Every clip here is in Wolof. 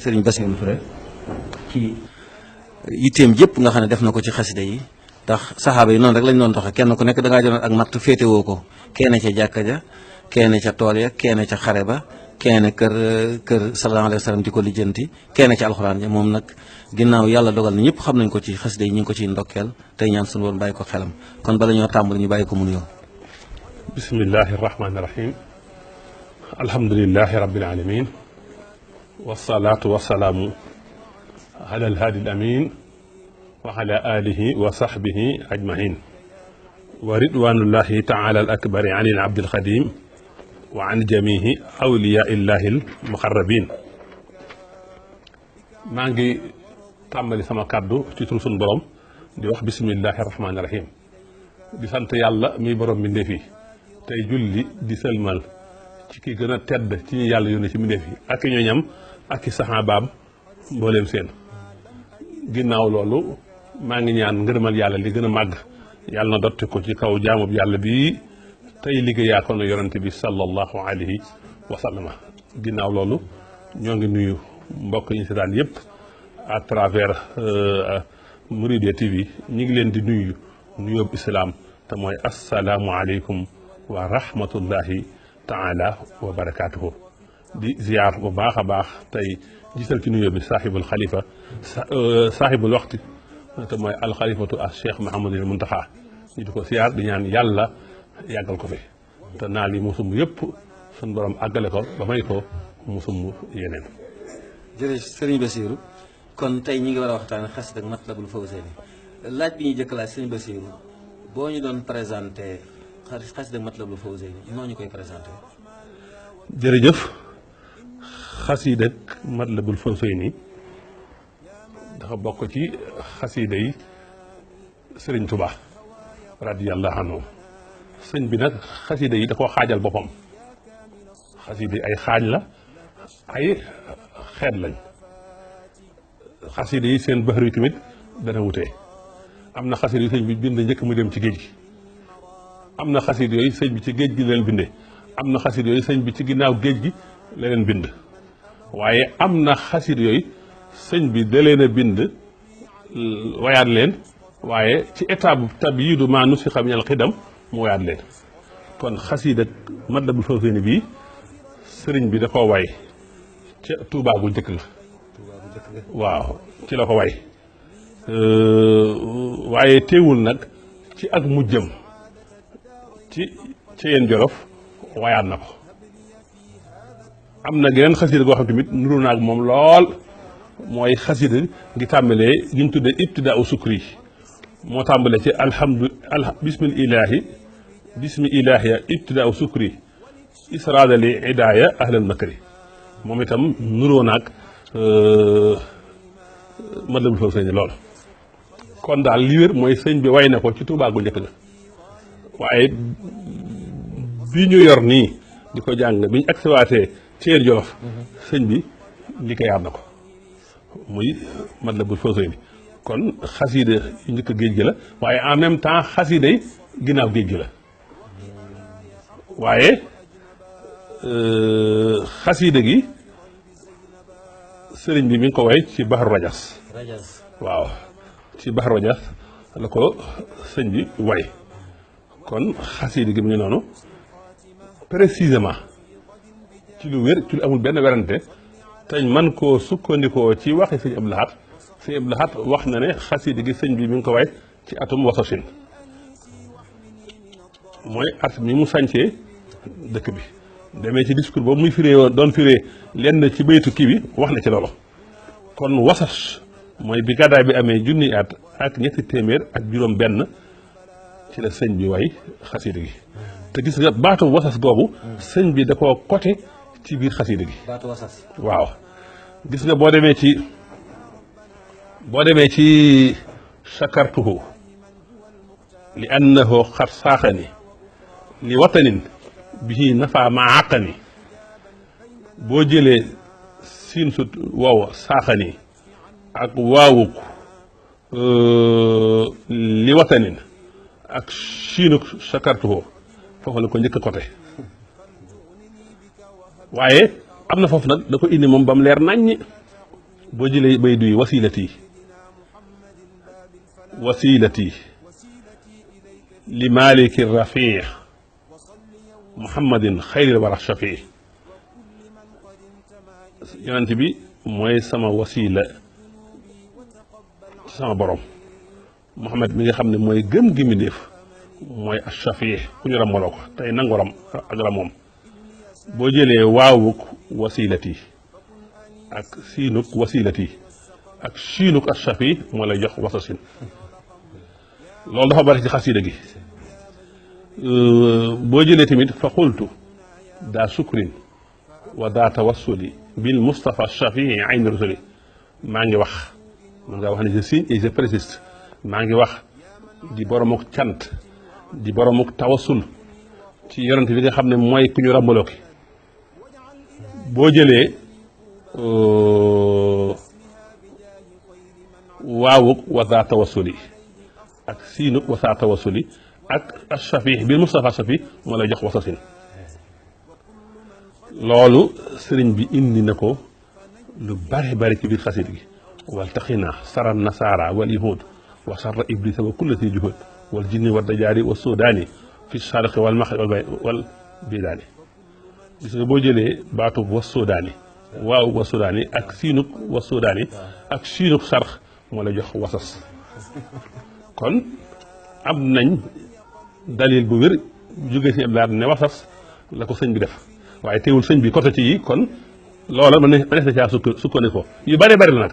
Serigne Bassirou Touré ci yitteem jëpp nga xam ne def na ko ci xasida yi ndax saxaaba yi noonu rek lañ doon doxee kenn ku nekk da ngaa jëloon ak matt féetewoo ko kenn ca jàkka ja kenn ca tool ya kenn ca xare ba kenn kër sallallahu alayhi wa sallam di ko lijjanti kenn ca alxuraan ja moom nag ginnaaw yàlla dogal na ñëpp xam nañ ko ci xasida yi ñu ngi ko ciy ndokkeel tey ñaan suñu woon bàyyi ko xelam kon bala ñoo tàmbali ñu bàyyi ko mu nuyoo. bismillahi rahmaani rahim alhamdulilahi rabbil alamin wasalaatu wasalaamu ala alhaadi al amin wa ala alihi wa sahbihi ajmain wa ridwanullahi taala al akbari an il abdil xadim wa an jamihi awliyaa illahi al muqarrabin maa ngi tàmbali sama kàddu ci tur suñu borom di wax bismillahi rahmaani rahim di sant yàlla mi borom mbindeef yi tey julli di sëlmal ci ki gën a tedd ci ñu yàlla yónni ci mbindeef yi ak i ñooñam ak i saxaabaam mbooleem seen ginnaaw loolu maa ngi ñaan ngërëmal yàlla li gën a màgg yàlla na dotti ko ci kaw jaamub yàlla bi tey liggéeyaa ko na yonante bi sallallahu alayhi wa sallama ginnaaw loolu ñoo ngi nuyu mbokk yi ñu seetaan yëpp à travers Mouridiya TV ñu ngi leen di nuyu nuyoob islaam te mooy assalaamu aleykum wa rahmatullahi taala wa barakaatuhu di ziar bu baax a baax tey gisal ci nuyoo bi saaxibul xalifa saaxibul waxti te mooy alxalifatu al cheikh Mahamadul Muntaxa ñu di ko ziar di ñaan yàlla yàggal ko fi te naa li musum yëpp suñ borom àggale ko ba may ko musum yeneen. jërëjëf Serigne Bassirou kon tey ñi ngi war a waxtaane xasida ak Matlabul Fawzayni laaj bi ñuy jëkk laaj Serigne Bassirou boo ñu doon présenté xasida ak Matlabul Fawzayni noo ñu koy présenté. jërëjëf xasida ak Matlabul Fawzayni dafa bokk ci xasida yi Serigne Touba radiyallahu anhu sëñ bi nag xasida yi da koo xaajal boppam xasida yi ay xaaj la ay xeet lañ xasida yi seen baxar yi tamit dana wutee am na xasida yi sëñ bi bind njëkk mu dem ci géej gi am na xasida yooyu sëñ bi ci géej gi la leen bindee am na xasida yooyu sëñ bi ci ginnaaw géej gi la leen bind waaye am na xasida yooyu sëñ bi da leen a bind wayaat leen waaye ci étape tabyiidu maa nusikha minal xidam mu wayaat leen kon xasida Matlabul Fawzayni bii sëriñ bi da koo way ca Tuubaa gu njëkk la waaw ci la ko way waaye teewul nag ci ak mujjam ci yeen Jolof wayaat na ko am na geneen xasida goo xam tamit nuru naag moom lool mooy xasida ngi tàmbalee gi ñu tuddee ibtidaa u sukri moo tàmbalee ci bismi ilaahi ibtidaa u sukri israadali idaaya ahlal makri moom itam nuroo naag Matlabul Fawzayni lool kon daal li wér mooy sëñ bi way na ko ci Tuubaa gu njëkk la waaye bi ñu yor nii di ko jàng bi ñu agsiwaatee ci yeen Jolof sëñ bi liggéeyaat na ko muy Matlabul Fawzayni kon xasida yu njëkk géej gi la waaye en même temps xasida yi ginnaaw géej gi la waaye xasida gi sëriñ bi mi ngi ko way ci Bahru Rajas waaw ci Bahru Rajas la ko sëñ bi way kon xasida gi mu ngi noonu précisément ci lu wér ci lu amul benn werante teñ man koo sukkandikoo ci waxi sëñ Abdou Lahad sëñ Abdou Lahad wax na ne xasida gi sëñ bi mi ngi ko way ci atum wasasin mooy at mi mu sañcee dëkk bi demee ci discours boobu muy firee woon doon firee lenn ci baytu kii bi wax na ci loolu kon wasas mooy bi gàddaay bi amee junni at ak ñetti téeméer ak juróom benn ci la sëñ bi way xasida gi te gis nga baatu wasas googu sëñ bi da koo côté ci biir xasida gi baatu wasas waaw gis nga boo demee ci shakartuhu li annahu xat saaxani li watanin bihi nafa ma àqani boo jëlee siin sut wow saaxani ak waawuk li watanin ak siinuk shakartuhu foofu la ko njëkk a côté waaye am na foofu nag da ko indi moom ba mu leer naññi boo jëlee bay duy wasilati li maliki rafi muhammadin xayril wara shafi yonent bi mooy sama wasila ci sama borom muhammad mi nga xam ne mooy gëm gi mi def mooy ash-shafi ku ñu rammaloo ko tey nangu ram ak ramoom boo jëlee waawuk wasilati ak siinuk wasilati ak siinuk ash-shafi moo lay jox wasasin loolu dafa bari ci xasida gi boo jëlee tamit fa xultu daa sukrin wa daa tawassuli bil Mustafa Shafii ayni rusuli maa ngi wax man ngaa wax ne je signe et je persiste maa ngi wax di boromuk cant di boromuk tawassul ci yonent bi nga xam ne mooy ku ñu rambaloo ki boo jëlee waawuk wa daa tawassuli ak siinuk wa daa tawassuli ak Shafii bil Mustafa Shafii moo lay jox wasasin loolu sëriñ bi indi na ko lu bare bari ci biir xasit gi wal taxina saran nasaara wal yahud wa sarra iblisa wa kullati juhud wal jinni wa dajaari wa sudaani fi sharqi wal maxribi wal bidaani gis nga boo jëlee baatu wa sudaani waaw wa sudaani ak siinuk wa sudaani ak siinuk sarx moo la jox wasas kon am nañ dalil bu wér jóge ci iblaat ne wasas la ko sëñ bi def waaye teewul sëñ bi côté ci yi kon loola ma nees na caa sukkandiku yu bëri bëri la nag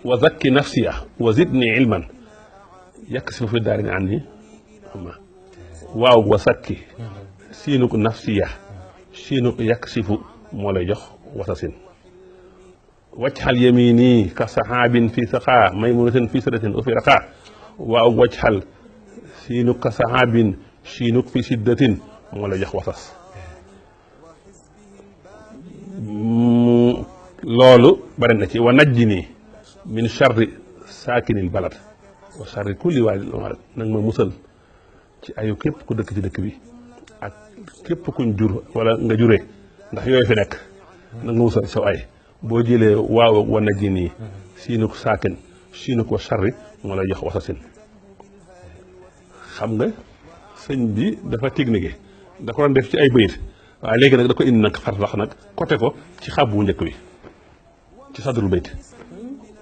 wa zakki nafsiya wa zidni ilman yàkk si fa fi daari ni an ni waaw wa sakki siinuk nafsiya siinuk yàkk sifu moo lay jox wasasin wajxal yamini ka saxaabin fi saxaa maymunatin fi siratin ufi raqaa waaw wajxal siinuk ka saxaabin siinuk fi siddatin moo lay jox wasas loolu bari na ci wa najjini min charri saakinil balad wa charri kulli waadin walad nag ma musal ci ayu képp ku dëkk ci dëkk bi ak képp kuñ jur wala nga juree ndax yooyu fi nekk nag ma musal saw ay boo jëlee waaw wa najjini siinuk saakin siinuk wa charri moo lay jox wasasin xam nga sëñ bi dafa technique da ko doon def ci ay bayit waaye léegi nag da ko indi nag far wax nag côté ko ci xab bu njëkk bi ci sadrul bayt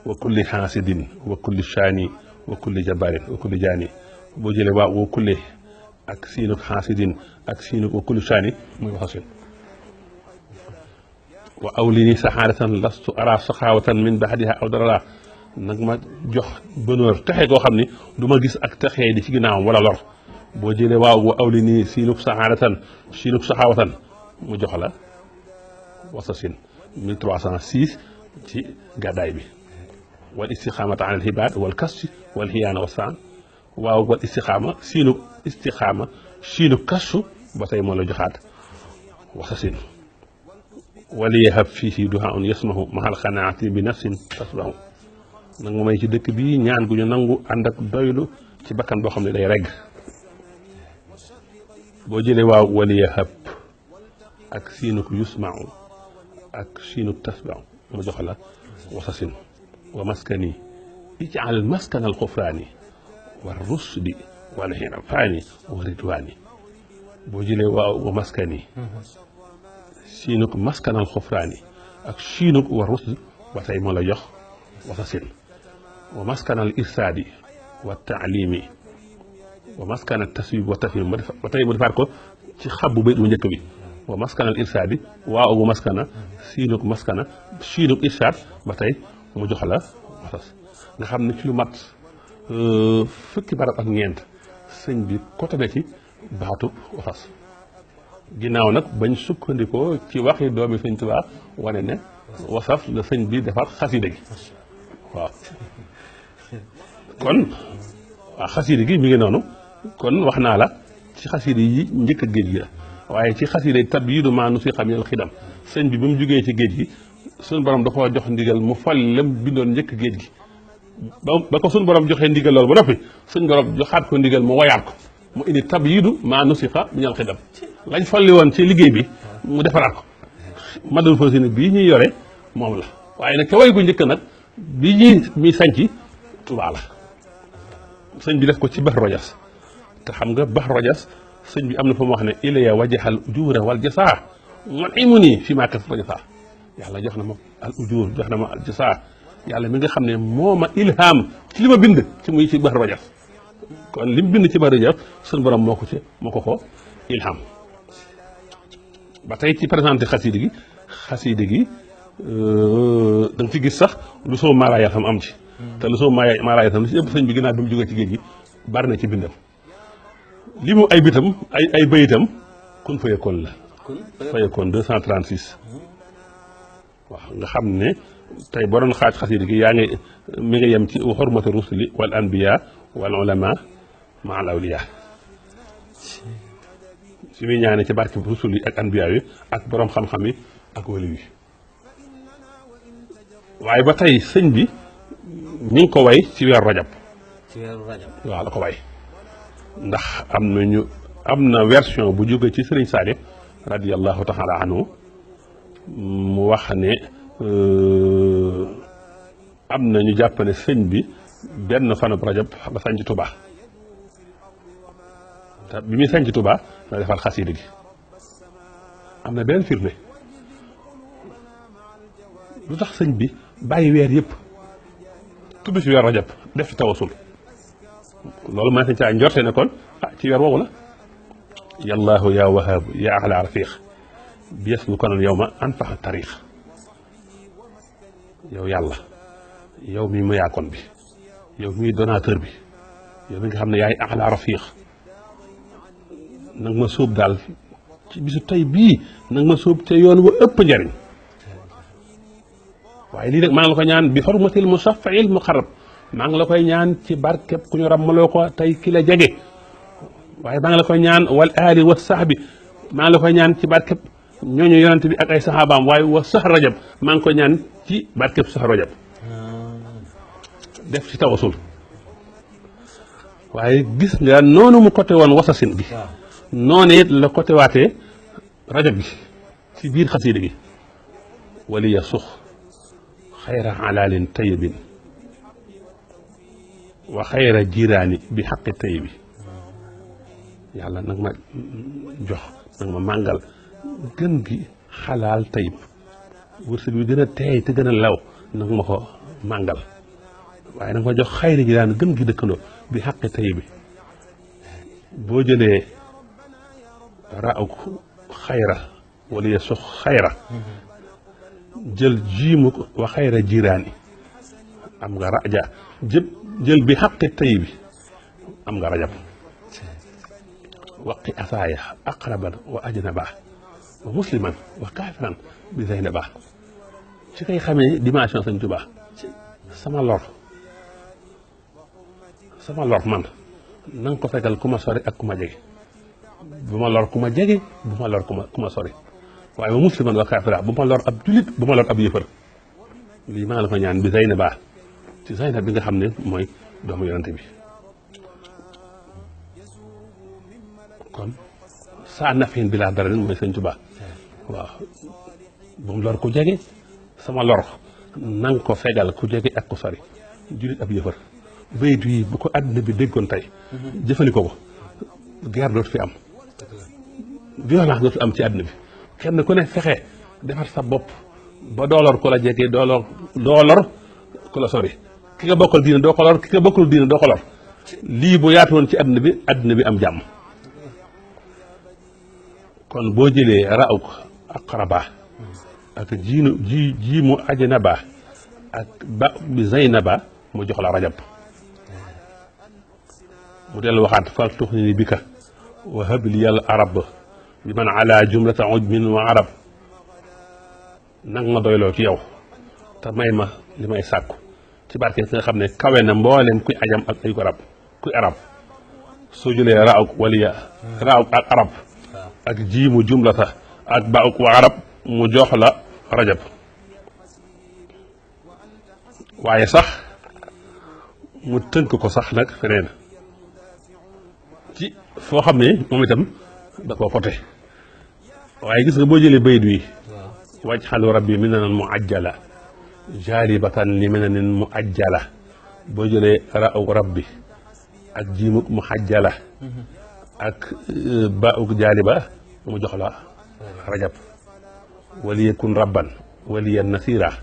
wa kulli xaasidin wa kulli shaani wa kulli jabarin wa kulli jaani boo jëlee waaw wa kulli ak siinuk xaasidin ak siinuk wa kulli shaani muy waxasin wa awlini saxaadatan lastu ara saxaawatan min baxdiha aw darara nag ma jox bonheur texe koo xam ni du ma gis ak texee di ci ginnaawam wala lor boo jëlee waaw wa awlini siinuk saxaadatan siinuk saxaawatan mu jox la wasasin 1306 ci gàddaay bi wal istixaamata an al xibaad wal kasfi wal xiyaana wa saan waaw wal istixaama siinuk istixaama siinuk kasfu ba tey moo la joxaat wasasin waliyahab fiihi duhaun yasmahu mahal xanaati bi nafsin tasbahu nag ma may ci dëkk bi ñaan gu ñu nangu ànd ak doylu ci bakkan boo xam ne day regg boo jëlee waaw waliyahab ak siinuk yusmau ak siinuk tasbahu mu jox la wasasin wa maskani ij'al maskan al xufraani wa rusdi wal xirafaani wa ridwaani boo jëlee waaw wa maskani siinuk maskan al xufraani ak siinuk wa rusdi ba tey moo la jox wasasin wa maskan al irsaadi wa taalimi wa maskan al taswib wa tafhim ba tey mu defaat ko ci xabbu bayt bu njëkk bi wa maskanal irsaadi waaw bu maskana siinuk maskana siinuk irsaad ba tey mu jox la wasas nga xam ne ci lu mat fukki barab ak ñeent sëñ bi côté na ci baatu wasas ginnaaw nag bañ sukkandikoo ci waxi doomi sëñ Tuubaa wane ne wasas la sëñ bi defar xasida gi waaw kon waaw xasida gi mi ngi noonu kon wax naa la ci xasida yi njëkk a géej gi la waaye ci xasida tabyiidu maa nusixa minal xidam sëñ bi ba mu jógee ci géej gi suñu borom da koo jox ndigal mu fal lem bindoon njëkk géej gi ba ko suñu borom joxee ndigal loolu ba noppi suñu borom joxaat ko ndigal mu wayaat ko mu indi tabyiidu maa nusixa minal xidam lañ falli woon ci liggéey bi mu defaraat ko madul faussine bii ñuy yore moom la waaye nag ca way gu njëkk nag bi ñuy mi sanci Tuubaa la sëñ bi def ko ci Bahr Rajas te xam nga Bahr Rajas sëñ bi am na fa mu wax ne ilaya wajaxal ujuura wal jasaa man imu nii fi maa kasaba jasaa yàlla jox na ma al ujuur jox na ma al jasaa yàlla mi nga xam ne moo ma ilham ci li ma bind ci muy ci Bahr Rajas kon li mu bind ci Bahr Rajas sunu borom moo ko ilham ba tey ci présenté xasida gi da nga ci gis sax lu soo maaraaya tam am ci te lu soo maaraaya tam li si ëpp sëñ bi ginnaaw bi mu jógee ci géej gi bari na ci bindam li mu ay bitam ay bayitam kun fayakoon la fayakoon 236 waaw nga xam ne tey boo doon xaaj xasida gi yaa ngi mi nga yem ci xurmatu rusuli wal anbiya wal ulama ma al awliya si muy ñaane ci barke rusul yi ak anbiya yi ak borom xam-xam yi ak wali yi waaye ba tey sëñ bi mi ngi ko way ci weeru rajab waaw la ko way ndax am na version bu jóge ci sëriñ Saalih radiyallahu taala anhu mu wax ne am na ñu jàpp ne sëñ bi benn fanub rajab la sañ ci Tuubaa te bi muy sañ ci Tuubaa la defal xasida gi am na benn firnde lu tax sëñ bi bàyyi weer yëpp tudd ci weer rajab def ci tawasul loolu mën nañ caa njorte ne kon ci weer woowu la yallaahu yaa wahaabu yaa axla rafiq bies bu konoon yow ma anfaxa tariix yow yàlla yow mi mayaakoon bi yow mi donateur bi yow mi nga xam ne yaay axla rafiq nag ma sóob daal ci bisu tey bii nag ma sóob te yoon wa ëpp njariñ waaye lii nag maa ngi la ko ñaan bi xormatil musaffail muqarrab maa ngi la koy ñaan ci barkeb ku ñu rammaloo ko tey ki la jege waaye maa ngi la koy ñaan wal aali wa sahbi maa ngi la koy ñaan ci barkeb ñooñu yonante bi ak ay saxaabaam waaye wa sax rajab maa ngi koy ñaan ci barkeb sax rajab def ci tawasul waaye gis nga noonu mu côté woon wasasin gi noonu it la côté waatee rajab gi ci biir xasiida gi waliya sux xayra alaalin tayibin wa xayra jiraani bi xaqi tayibi yàlla nag ma jox nag ma màngal gën gi xalaal tayib wërsëg bi gën a teey te gën a law nag ma ko màngal waaye nag ma jox xayra jiraani gën gi dëkkandoo bi xaqi tayibi boo jëlee rauk xayra wala ya sox xayra jël jiimu wa xayra jiraani am nga raja jël bi xaqi tay bi am nga rajab waqi asaaya aqraban wa ajnaba wa musliman wa kaafiran bi zaynaba ci kay xamee dimension Sëñ Tuubaa sama lor man na nga ko fekkal ku ma sori ak ku ma jege bu ma lor ku ma jege bu ma lor ku ma sori waaye wa musliman wa kaafira bu ma lor ab julit bu ma lor ab yëfër lii maa ngi la ko ñaan bi Zaynaba ci Zaynab bi nga xam ne mooy doomu yonante bi kon saa nafin bi laa dara mooy Sëñ Tuubaa waaw bu mu lor ku jege sama lor na nga ko fegal ku jege ak ku sori julit ab yëfër bayit yi bu ko àdduna bi déggoon tey jëfandikoo ko guerre dootu fi am violence dootu am ci àdduna bi kenn ku ne fexe defar sa bopp ba doolor ku la jege doolor ku la sori ki nga bokkal diine doo ko lor ki nga bokkul diine doo ko lor lii bu yaatu woon ci àdduna bi am jàmm kon boo jëlee rauk aqraba ak jiimu ajnaba ak ba bi zaynaba mu jox la rajab mu dellu waxaat fal tuxni bika wa habliyal arab bi man ala jumlata ujmin wa arab nang ma doyloo ci yow te may ma li may sàkku ci barke nga xam ne kawe na mbooleem kuy ajam ak ay kuy arab soo jëlee raawuk waliya raawuk ak arab ak jiimu jumlata ak baawuk wa arab mu jox la rajab waaye sax mu tënk ko sax nag feneen ci foo xam ne moom itam da koo pote waaye gis nga boo jëlee bayit wi waj xalu rabbi mi nanan mu ajjala jaalibatan li minanin mu ajjala boo jëlee ra'u rabbi ak jiimuk mu xajjala ak ba'uk jaaliba mu jox la rajab waliyakun rabban waliyan nasira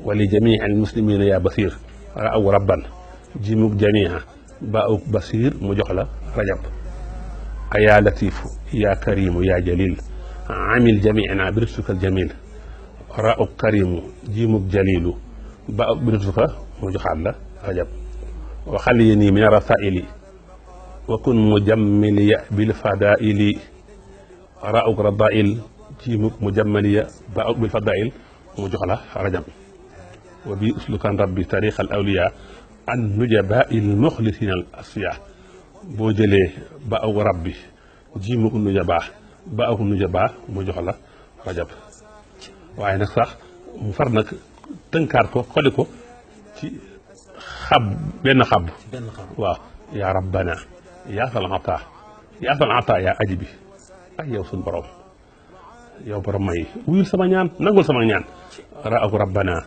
wali jamii al muslimina ya basir ra'u rabban jiimuk jamia ba'uk basir mu jox la rajab aya latifu ya karimu ya jalil amil jamiina birituka jamil ra'u karimu jiimuk jalilu ba'uk birituka mu joxaat la rajab wa xaliyani min rasaili wa kun mujammiliya bil fadaili ra'uk radail jiimuk mujammaliya ba'uk bil fadail mu jox la rajab wa bi uslukan rabbi tariq al awliya an nujaba il muxlisin al asfiya boo jëlee ba'uk rabbi jiimuk nujaba ba'uk nujaba mu jox la rajab waaye nag sax mu far nag tënkaat ko xoli ko ci benn xab waaw yaa rabbana yaa sal ata yaa aji bi ak yow suñ borom yow borom may wuyul sama ñaan nangul sama ñaan ra'aku rabbana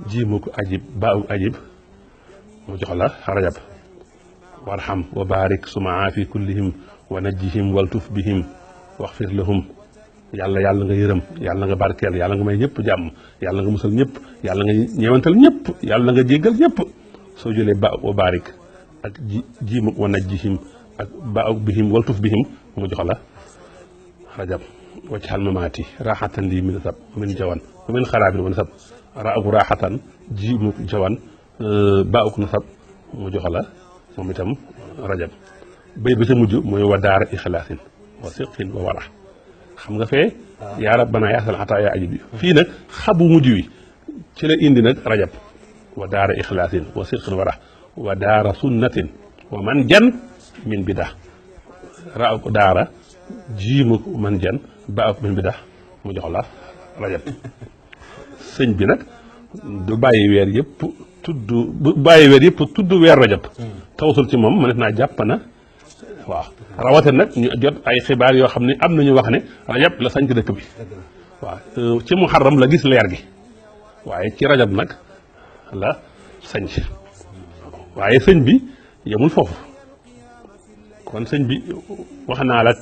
jiimuk ajib baa'uk ajib mu jox la rajab warham wa barik sumaa fi kullihim wa najjihim waltuf bihim waxfir lahum yàlla nga yërëm yàlla nga barkeel yàlla nga may ñëpp jàmm yàlla nga musal ñëpp yàlla nga ñeewantal ñëpp yàlla nga jéggal ñëpp soo jëlee ba wa barik ak jiimuk wa najjihim ak baa'uk bihim waltuf bihim mu jox la rajab wajhal mamaati raaxatan lii min sab min jawan wa min xaraabin wa nasab ra'aku raaxatan jiimuk jawan baa'uk nasab mu jox la moom itam rajab bay ba ca mujj mooy wa daara ixlaasin wa siqin wa wara xam nga fee yaa rabbana yaa sal ata yaa ajib bi fii nag xabu mujj wi ci la indi nag rajab wa daara ixlaasin wa siqin wara wa daara sunnatin wa man jan min bida ra'aku daara jiimuk man jan baa'uk min bida mu jox la rajab sëñ bi nag du bàyyi weer yëpp tudd weer rajab tawasul ci moom mënees naa jàpp na waaw rawate nag ñu jot ay xibaar yoo xam ne am nañu wax ne rajab la sañ ci dëkk bi waaw ci muharram la gis leer gi waaye ci rajab nag la sañ waaye sëñ bi yemul foofu kon sëñ bi wax naa la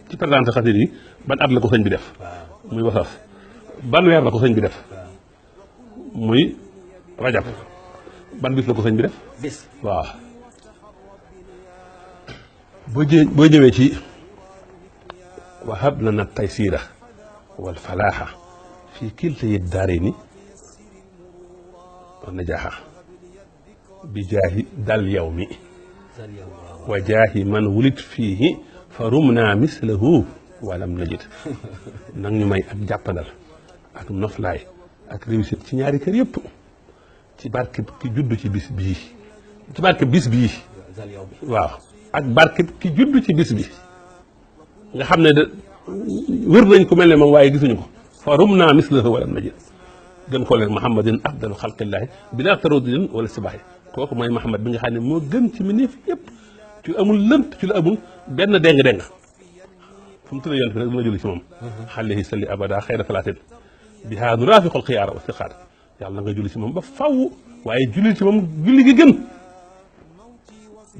ci présenté xasida yi ban at la ko sëñ bi def muy wasaf ban weer la ko sëñ bi def muy rajab ban bis la ko sëñ bi def waaw boo ñëwee ci wahab lana taysira wal falaaxa fii kiltayi daarayni wa najaaxa bi jaahi dal yawmi wa jaahi man wulit fiihi fa rumna mislahu walam najid nag ñu may ak jàppandal ak noflaay ak réussite ci ñaari kër yëpp ci barke ki judd ci bis bii ci barke bis bii waaw ak barke ki judd ci bis bi nga xam ne de wër nañ ko mel ne moom waaye gisuñu ko fa rumna mislahu walam najid gën ko leen muhammadin afdalu xalqillaahi bila tarodin wala sibaay kooku mooy muhammad bi nga xam ne moo gën ci mbindeef yëpp ci amul lënt ci lu amul benn déng-déng fu mu tuddee yonent bi rek mën a julli ci moom alayhi salli abada xayra salaatin bihaa nuraafiqul xiyaara wa siqaar yàlla na nga julli ci moom ba faw waaye julli ci moom julli gi gën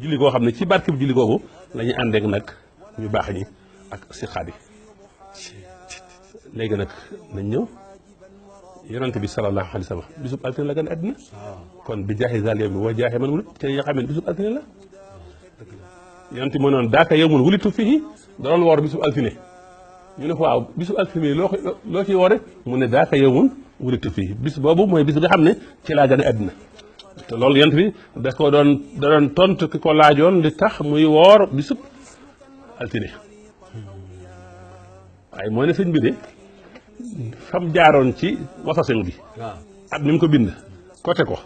julli koo xam ne ci barke bi julli googu la ñuy àndeek nag ñu baax ñi ak siqaar yi léegi nag nañ ñëw yonent bi sallallahu alayhi wa sallam bisub altine la gën a àddina kon bi jaaxi zal yow mi wa jaaxi man wulit te nga xam ne bisub altine la yonent moo noonu daaka yow mun wulitu fii da doon woor bisub altine ñu ne ko waaw bisub altine bi loo ciy woore mu ne daaka yow mun wulitu fii bis boobu mooy bis bi nga xam ne ci laa gën a àddina te loolu yonent bi da doon tontu ki ko laajoon li tax muy woor bisub altine waaye moo ne sëñ bi de fam jaaroon ci wasasin gi at mi mu ko bind côté ko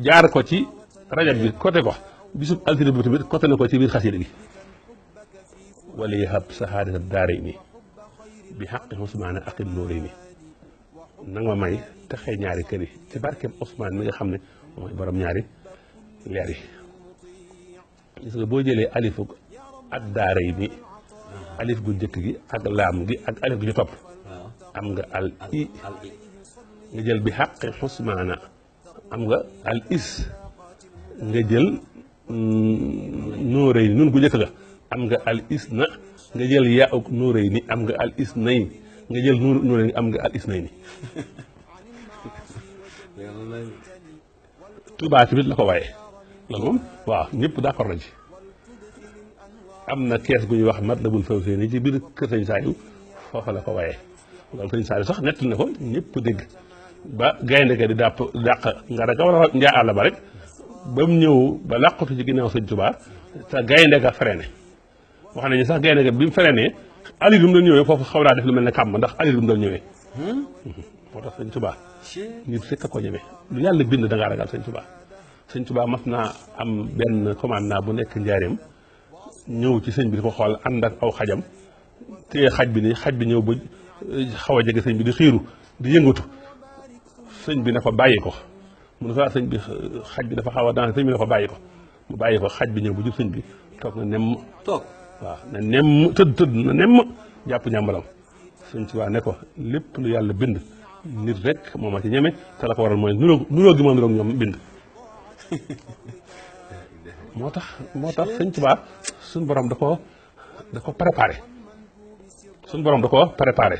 jaar ko ci rajab bi côté ko bisub altine bi tamit côté na ko ci biir xasida gi wala yahab sahaadata daare ni bi xaqi Usmaan aqil nóoré ni nanga ma may texee ñaari kër yi ci barkeem Usmaan mi nga xam ne mooy borom ñaari leer yi gis nga boo jëlee alifu ak daare ni alif gu njëkk gi ak laam gi ak alif gu ñu topp am nga al i nga jël bi xaqi xusmaana am nga al is nga jël nóoréy ni nun gu njëkk ga am nga al is na nga jël yaa uk nóoréy ni am nga al is nay nga jël nóoréy ni am nga al is nay ni Tuubaa tamit la ko waaye loolu moom waaw ñëpp d'accord nañ ci am na kees gu ñuy wax Matlabul Fawzayni ci biir kër Sëñ Saaliw foofa la ko waaye loolu Sëñ Saaliw sax nett na ko ñëpp dégg ba gaynde ga di dàq nga rek wala njaa àll ba rek ba mu ñëw ba làqatu ci ginnaaw Sëñ Tuubaa te gaynde ga freiné wax nañu sax gaynde ga bi mu freiné alir bi mu doon ñëwee foofu xaw naa def lu mel ne kàmm ndax alir bi mu doon ñëwee moo tax Sëñ Tuubaa nit fekk ko ñeme lu yàlla bind da ngaa ragal Sëñ Tuubaa Sëñ Tuubaa mas naa am benn commandant bu nekk njaareem ñëw ci sëñ bi di ko xool ànd ak aw xajam téye xaj bi ni xaj bi ñëw ba xaw a jege sëñ bi di xiiru di yëngatu sëñ bi ne ko bàyyi ko mu ne ko sëñ bi xaj bi dafa xaw a dansé sëñ bi ne ko bàyyi ko mu bàyyi ko xaj bi ñëw ba jub sëñ bi toog na nemm toog waaw na nemm tëdd na nemm jàpp ñàmbalam Sëñ Tuubaa ne ko lépp lu yàlla bind nit rek moom a ci ñeme te la ko waral mooy nuróo gi ma nuróog ñoom bind moo tax Sëñ Tuubaa suñ borom da ko préparé suñ borom da ko préparé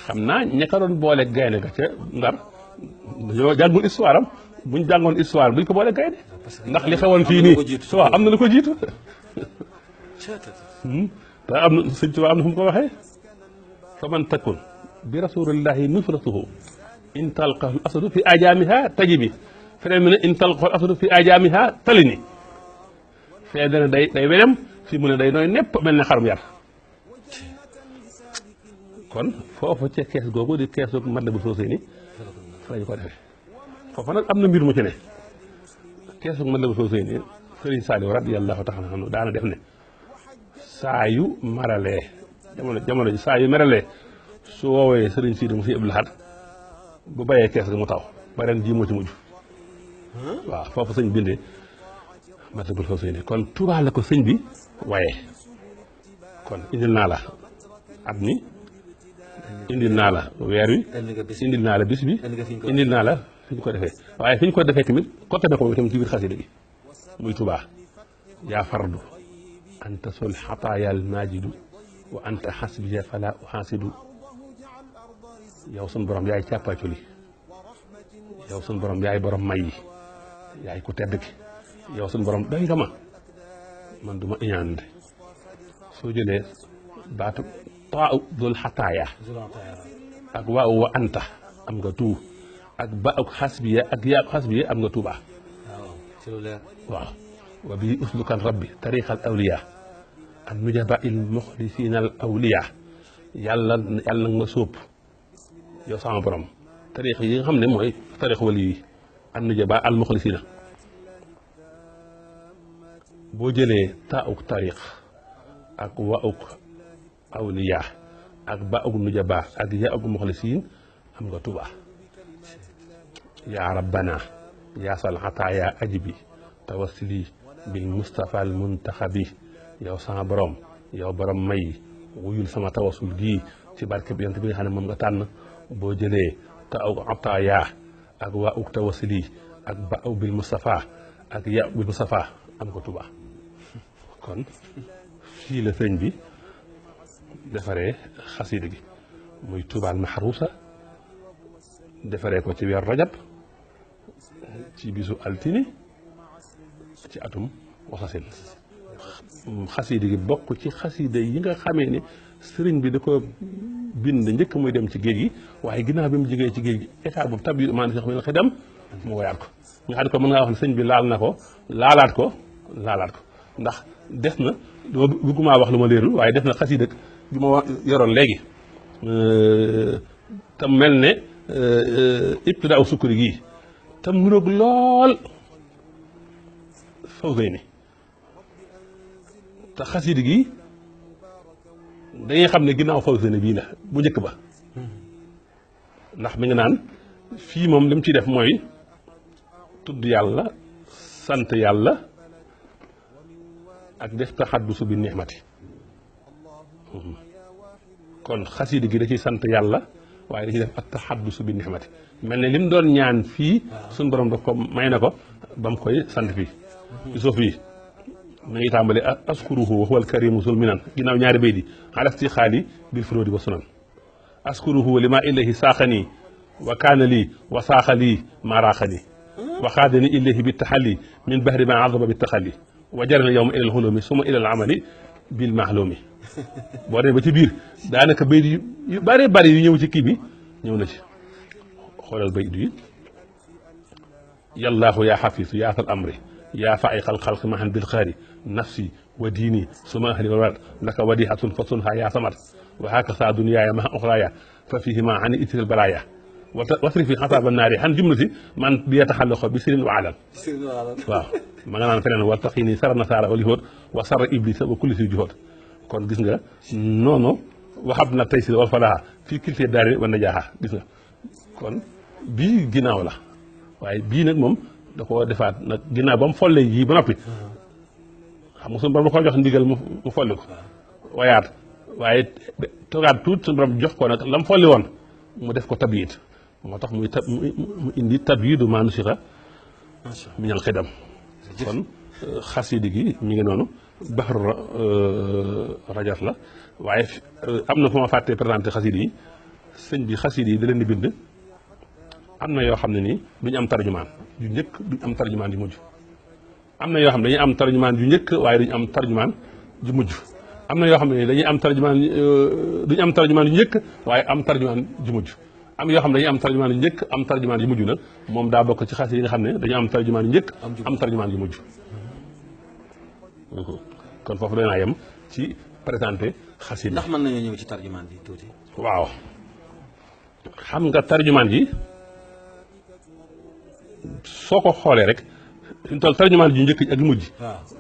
xam naa ña ko doon boole gaynde ga ca Ndar dañoo jàngul histoire am buñ jàngoon histoire buñ ko boole gaynde ndax li xewoon fii nii waaw am na lu ko jiitu te am na Sëñ Tuubaa am na fu mu ko waxee fa man takun bi rasulillahi nusratuhu in talqahu asadu fi ajaamiha tajibi feneen mu ne in talqahu asadu fi ajaamiha talini fee dana day wedem fii mu ne day nooy nepp mel ne xarum yar kon foofu ca kees googu di kees googu Matlabul Fawzayni fa lañu ko defee foofu nag am na mbir mu ci ne kees googu Matlabul Fawzayni Sëriñ Saaliw radiyallahu taala anhu daana def ne saa yu maralee jamono ji saa yu maralee su woowee Sëriñ Sidi mu si Abdul Ahad bu bàyyee kees ga mu taw ba ren jii moo ci mujj waaw foofu sëñ bindee Matlabul Fawzayni kon Tuubaa la ko sëñ bi waaye kon indil naa la at mi indil naa la weer wi indil naa la bis bi indil naa la fi ñu ko defee waaye fi ñu ko defee tamit côté na ko tamit ci biir xasida gi muy Tuubaa yaa fardu anta sol xataayal maajidu wa anta xasbiya fala uxaasidu yow sun borom yaay càppaaculi yow sun borom yaay borom may yi yaay ku tedd ki yow sun borom doy nga ma man du ma iñaande soo jëlee baatu taaw dul xataaya ak waaw wa anta am nga tuu ak ba ak xasbiya ak yaa xasbiya am nga Tuubaa waaw wa bii uslukan rabbi tariqal awliya an nujaba il muxlisina al awliya yàlla nag ma sóob yow sama borom tariq yi nga xam ne mooy tariq wali yi an nujaba al muxlisina boo jëlee taawuk tariq ak waawuk awliya ak baawuk nujaba ak yaawuk muxlisin am nga Tuubaa yaa rabbana yaa sal xataaya ajibi tawassuli bil mustafa al muntaxabi yow sama borom yow borom may wuyul sama tawasul gii ci barke bi yonent bi nga xam ne moom nga tànn boo jëlee taawuk xataaya ak waawuk tawassuli ak baaw bil mustafa ak yaa bil mustafa am nga Tuubaa kon fii la sëñ bi defaree xasida gi muy Tuubaal Maxruusa defaree ko ci weer rajab ci bisu altine ci atum wasasin xasida gi bokk ci xasida yi nga xamee ne sëriñ bi da ko bind njëkk muy dem ci géej gi waaye ginnaaw bi mu jógee ci géej gi état boobu tab yi maanaam si xam ne xidam mu woyaat ko nga xam ne ko mën ngaa wax ne sëñ bi laal na ko laalaat ko ndax des na dama bëgguma wax lu ma leerul waaye def na xasida bi ma yoroon léegi tam mel ne ibtidaa u sukkuri gii tam nuroog lool Fawzayni te xasida gi dañuy xam ne ginnaaw Fawzayni bii la bu njëkk ba ndax mi nga naan fii moom li mu ciy def mooy tudd yàlla sant yàlla ak def taxaddusu bi nixmati kon xasida gi da ciy sant yàlla waaye da ciy def at taxaddusu bi nixmati mel ne li mu doon ñaan fii suñu borom daf ko may na ko ba mu koy sant fii ci suuf fii mi ngi tàmbali askuruhu wa huwa alkarimu sul minan ginnaaw ñaari bay di alasti xaali bil furóodi wa sunan askuruhu li ma ilayhi saaxanii wa kaana lii wa saaxa lii maa raaxanii wa xaadani ilayhi bi taxalli min bahri ma azaba bi taxalli wa jarana yowma ilal xulumi suma ilal amali bil maxlumi boo demee ba ci biir daanaka bayit yu bari bari yu ñëw ci kii bi ñëw na ci xoolal bayit yi yallaahu yaa xafiisu yaa fal amri yaa faiqal xalqi mahan bil xaari nafsi wa diini suma ahli wa walad laka wadihatun fa sunha yaa samad wa hakaza dunyaaya maha uxraaya fa fihima ani itil balaaya wasri fi xasaaba naari xan jumlati man bi yataxallaqo bi sirin wa alal waaw ma nga naan feneen wa taqini sara nasaara wal yuhud wa sara iblisa wa kulli si juhud kon gis nga noonu waxab na tey si wal falaha fii kiltee daari wa najaaha gis nga kon bii ginnaaw la waaye bii nag moom da koo defaat nag ginnaaw ba mu folle yii ba noppi xam nga suñu borom da koo jox ndigal mu folli ko wayaat waaye toogaat tuut suñu borom jox ko nag la mu folli woon mu def ko tabyid moo tax mu indi tabyidu maa nusixa minal xidam kon xasidi gi mi ngi noonu baxru rajas la waaye am na fu ma fàttee présenté xasidi yi sëñ bi xasidi yi da leen di bind am na yoo xam ne nii duñu am tarjumaan yu njëkk duñu am tarjumaan yu mujj am na yoo xam ne dañuy am tarjumaan yu njëkk waaye duñu am tarjumaan ju mujj am na yoo xam ne dañuy am tarjumaan duñu am tarjumaan yu njëkk waaye am tarjumaan ju mujj am yoo xam ne dañuy am tarjumaan yu njëkk am tarjumaan yu mujj nag moom daa bokk ci xasida yi nga xam ne dañu am tarjumaan yu njëkk am tarjumaan yu mujj kon foofu danaa yem ci présenté xasida ndax mën nañoo ñëw ci tarjumaan bi tuuti. waaw xam nga tarjumaan ji soo ko xoolee rek fi mu toll tarjumaan ji njëkk ak yu mujj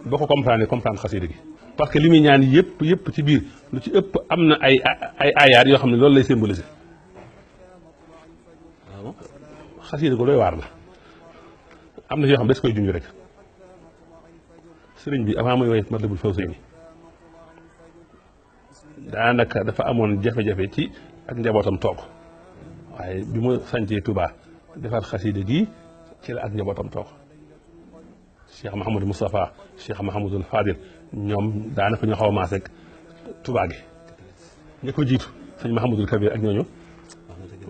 boo ko comprendre xasida gi parce que li muy ñaan yëpp ci biir lu ci ëpp am na ay ayaat yoo xam ne loolu lay symboliser xasida ko doy waar la am na yoo xam ne des koy junj rek sëriñ bi avant muy woy Matlabul Fawzayni daanaka dafa amoon jafe-jafe ci ak njabootam toog waaye bi mu sancee Touba defar xasida gi ci la ak njabootam toog Cheikh Mahamadou Moustapha Cheikh Mahamadou Fadil ñoom daanaka ñu xaw a maas rek Touba gi ña ko jiitu sëñ Mahamadou Kabir ak ñooñu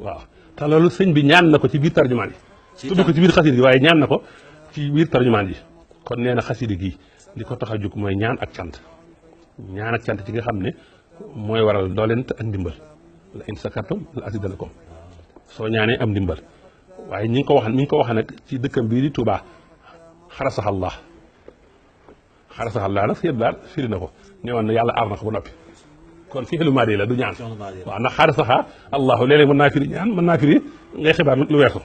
waaw te loolu sëñ bi ñaan na ko ci biir tarjumaan yi tudd ko ci biir xasida gi waaye ñaan na ko ci biir tarjumaan yi kon nee na xasida gi li ko tax a jóg mooy ñaan ak cant ci nga xam ne mooy waral doolent ak ndimbal la in sakartum la asidanakum soo ñaanee am ndimbal waaye ñi ngi ko wax nag ci dëkkam bii di Touba xarasaxallah nag si yëpp daal firi na ko ne woon na yàlla aar na ko ba noppi kon fii lu maadi la du ñaan waaw ndax xarasaxa allahu léeg-léeg mën naa firi ñaan mën naa firi ngay xibaar lu weesu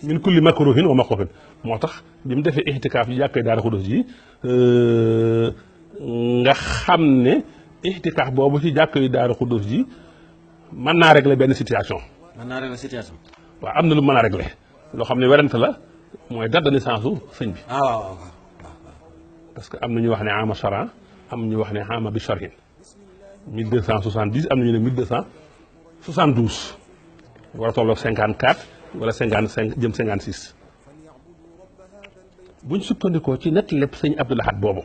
min kulli makruhin wa maqrufin moo tax bi mu defee ixtikaaf yi jàkkee Daaru Xudoos ji nga xam ne ixtikaaf boobu ci jàkkee Daaru Xudoos ji mën naa régler benn situation. waaw am na lu mën a régler loo xam ne werante la mooy date de naissance su sëñ bi. waaw parce que am na ñu wax ne ama charan am ñu wax ne ama bi charhin 1270 am na ñu ne 1272 war a tolloog 54 wala 55 jëm 56 buñ sukkandikoo ci nett lépp sëñ Abdou Lahad boobu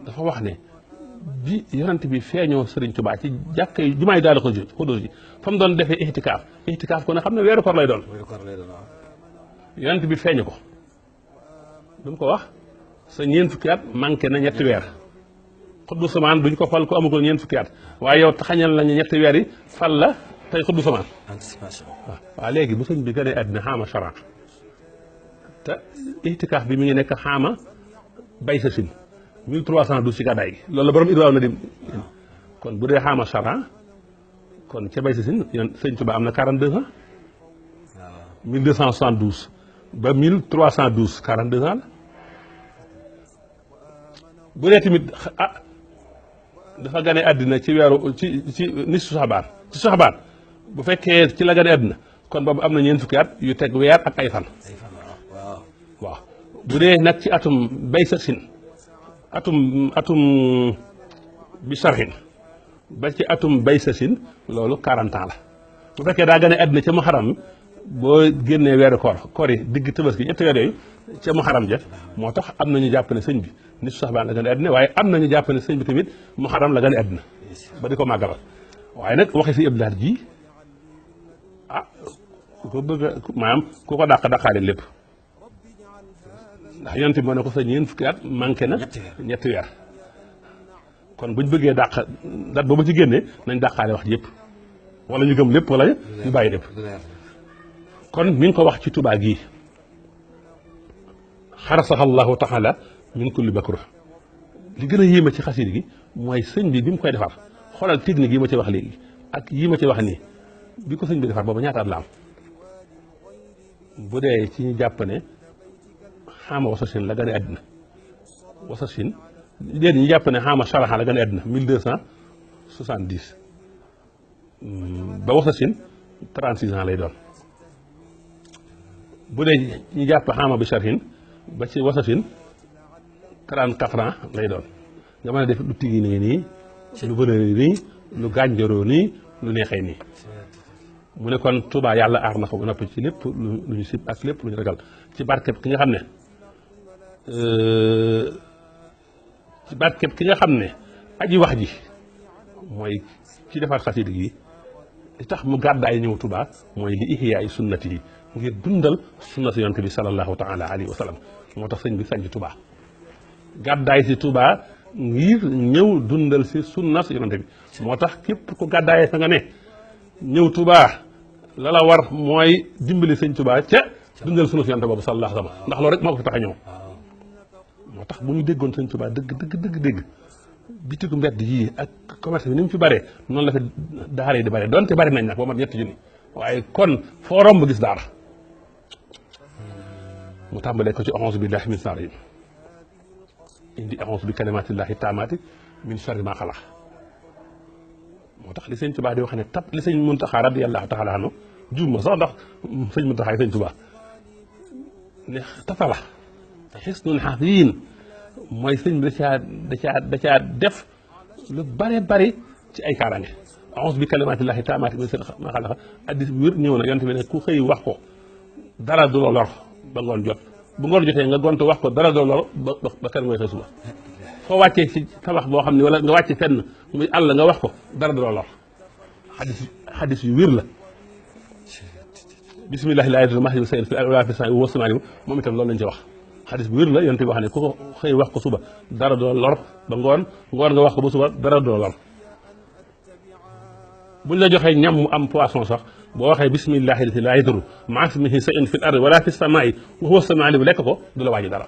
dafa wax ne bi yonent bi feeñoo Sëriñ Tuubaa ci jàkka yi jumaay Daaru Xudoos ji fa mu doon defee ixtikaaf ko ne xam ne weeru koor lay doon yonent bi feeñu ko lu mu ko wax sa ñeent fukki at manqué na ñetti weer xutbu samaan duñ ko fal ko amagul ñeent fukki at waaye yow taxañal nañu ñetti weer yi fal la tey xutbu samaan anticipation waaw léegi bu sëñ bi gënee àddina xaama charan te ixtikaaf bi mi ngi nekk xaama bay sa sin 1312 ci gàddaay gi loolu la borom idwaaw na dem kon bu dee xaama charan kon ca bay sa sin yéen sëñ Tuba am na 42 ans 1272 ba 1312 42 ans la bu dee tamit dafa gane àddina ci weeru ci nisu saxbaan bu fekkee ci la gane àddina kon boobu am na ñeent fukki at yu teg weer ak ay fan waaw bu dee nag ci atum bay sa sin atum bi sarxin ba ci atum bay sa sin loolu 40 ans la bu fekkee daa gën a àddina ca muharram boo génnee weeru koor yi digg tabaski ñetti weer yooyu ca muharram ja moo tax am nañu jàpp ne sëñ bi nit saxbaan la gën a àddina waaye am nañu jàpp ne sëñ bi tamit muharram la gën a àddina ba di ko màggalal waaye nag waxee si ëblaat ji ku ko bëgg a maanaam ku ko dàqaale lépp ndax yonent bi moo ne ko sa ñeent fukki at manqué na ñetti weer kon buñ bëggee dàq dat boobu ci génnee nañ dàqaale wax ji yëpp wala ñu gëm lépp wala ñu bàyyi lépp kon mi ngi ko wax ci Tuubaa gii xarasaha allahu taala min kulli bakru li gën a yéeme ci xasida gi mooy sëñ bi mu koy defar xoolal technique yi ma ci wax léegi ak yi ma ci wax nii bi ko sëñ bi defar boobu ñaata at la am bu dee ci ñu jàpp ne xaama wasasin la gën a àddina wasasin déedéet ñu jàpp ne xaama sharaxa la gën a àddina 1270 ba wasasin 36 ans lay doon bu dee ñu jàpp xaama bi sharhin ba ci wasasin 34 ans lay doon nga mën a def lu tigi nii lu bënee nii lu gànjaroo nii lu neexee nii mu ne kon Tuubaa yàlla aar na ko ba noppi ci lépp lu ñu sib ak lépp lu ñu ragal ci barkeb ki nga xam ne aji wax ji mooy ci defar xasida gi li tax mu gàddaay ñëw Tuubaa mooy li ihyaay sunnati yi ngir dundal sunna si yonent bi sallallahu taala alayhi wa sallam moo tax sëñ bi sañ ci Tuubaa gàddaay si Tuubaa ngir ñëw dundal si sunna si yonent bi moo tax képp ku gàddaayee fa nga ne ñëw Tuubaa la la war mooy dimbali sëñ Tuubaa ca dundal sunna si yonent boobu sallallahu alayhi wa sallam ndax loolu rek moo ko fi tax a ñëw moo tax bu ñu déggoon sëñ Tuubaa dëgg bitigu mbedd yii ak commerce bi ni mu fi bare noonu la fi daara yi di bare donte bari nañ nag boo mat ñetti junni waaye kon foo romb gis daara mu tàmbalee ko ci a'uuzu billahi min sharri rajim indi a'uuzu bi kalimatillahi taamaati min sharri ma xalaq moo tax li sëñ Tuubaa di wax ne tab li sëñ Muntaxaa radiyallahu taala anhu juum ma sax ndax sëñ Muntaxaa sëñ Tuubaa ne tafala xisnul xafiin mooy sëñ bi da caa def lu bare bari ci ay kaaraange a'uuzu bi kalimatillahi taamaati min sharri ma xalaq addis bi wér ñëw na yonent bi ne ku xëy wax ko dara du la lor ba ngoon jot bu ngoon jotee nga gontu wax ko dara du la lor ba kër ngay xëy suba foo wàccee ci tabax boo xam ne wala nga wàcce fenn muy àll nga wax ko dara du la lor xadis yu wér la bismillahi laa yadurru ma'a ismihi shay'un fil ardi wa laa fis samaa'i wa huwa as-samii'ul 'aliim moom itam loolu lañ ci wax xadis bu wér la yonent bi wax ne ku ko xëy wax ko suba dara du la lor ba ngoon nga wax ko ba suba dara du la lor buñ la joxee ñam mu am poisson sax boo waxee bismillahi laa yadurru ma'a ismihi shay'un fil ardi wa laa fis samaa'i wa huwa as-samii'ul 'aliim lekk ko du la wàññi dara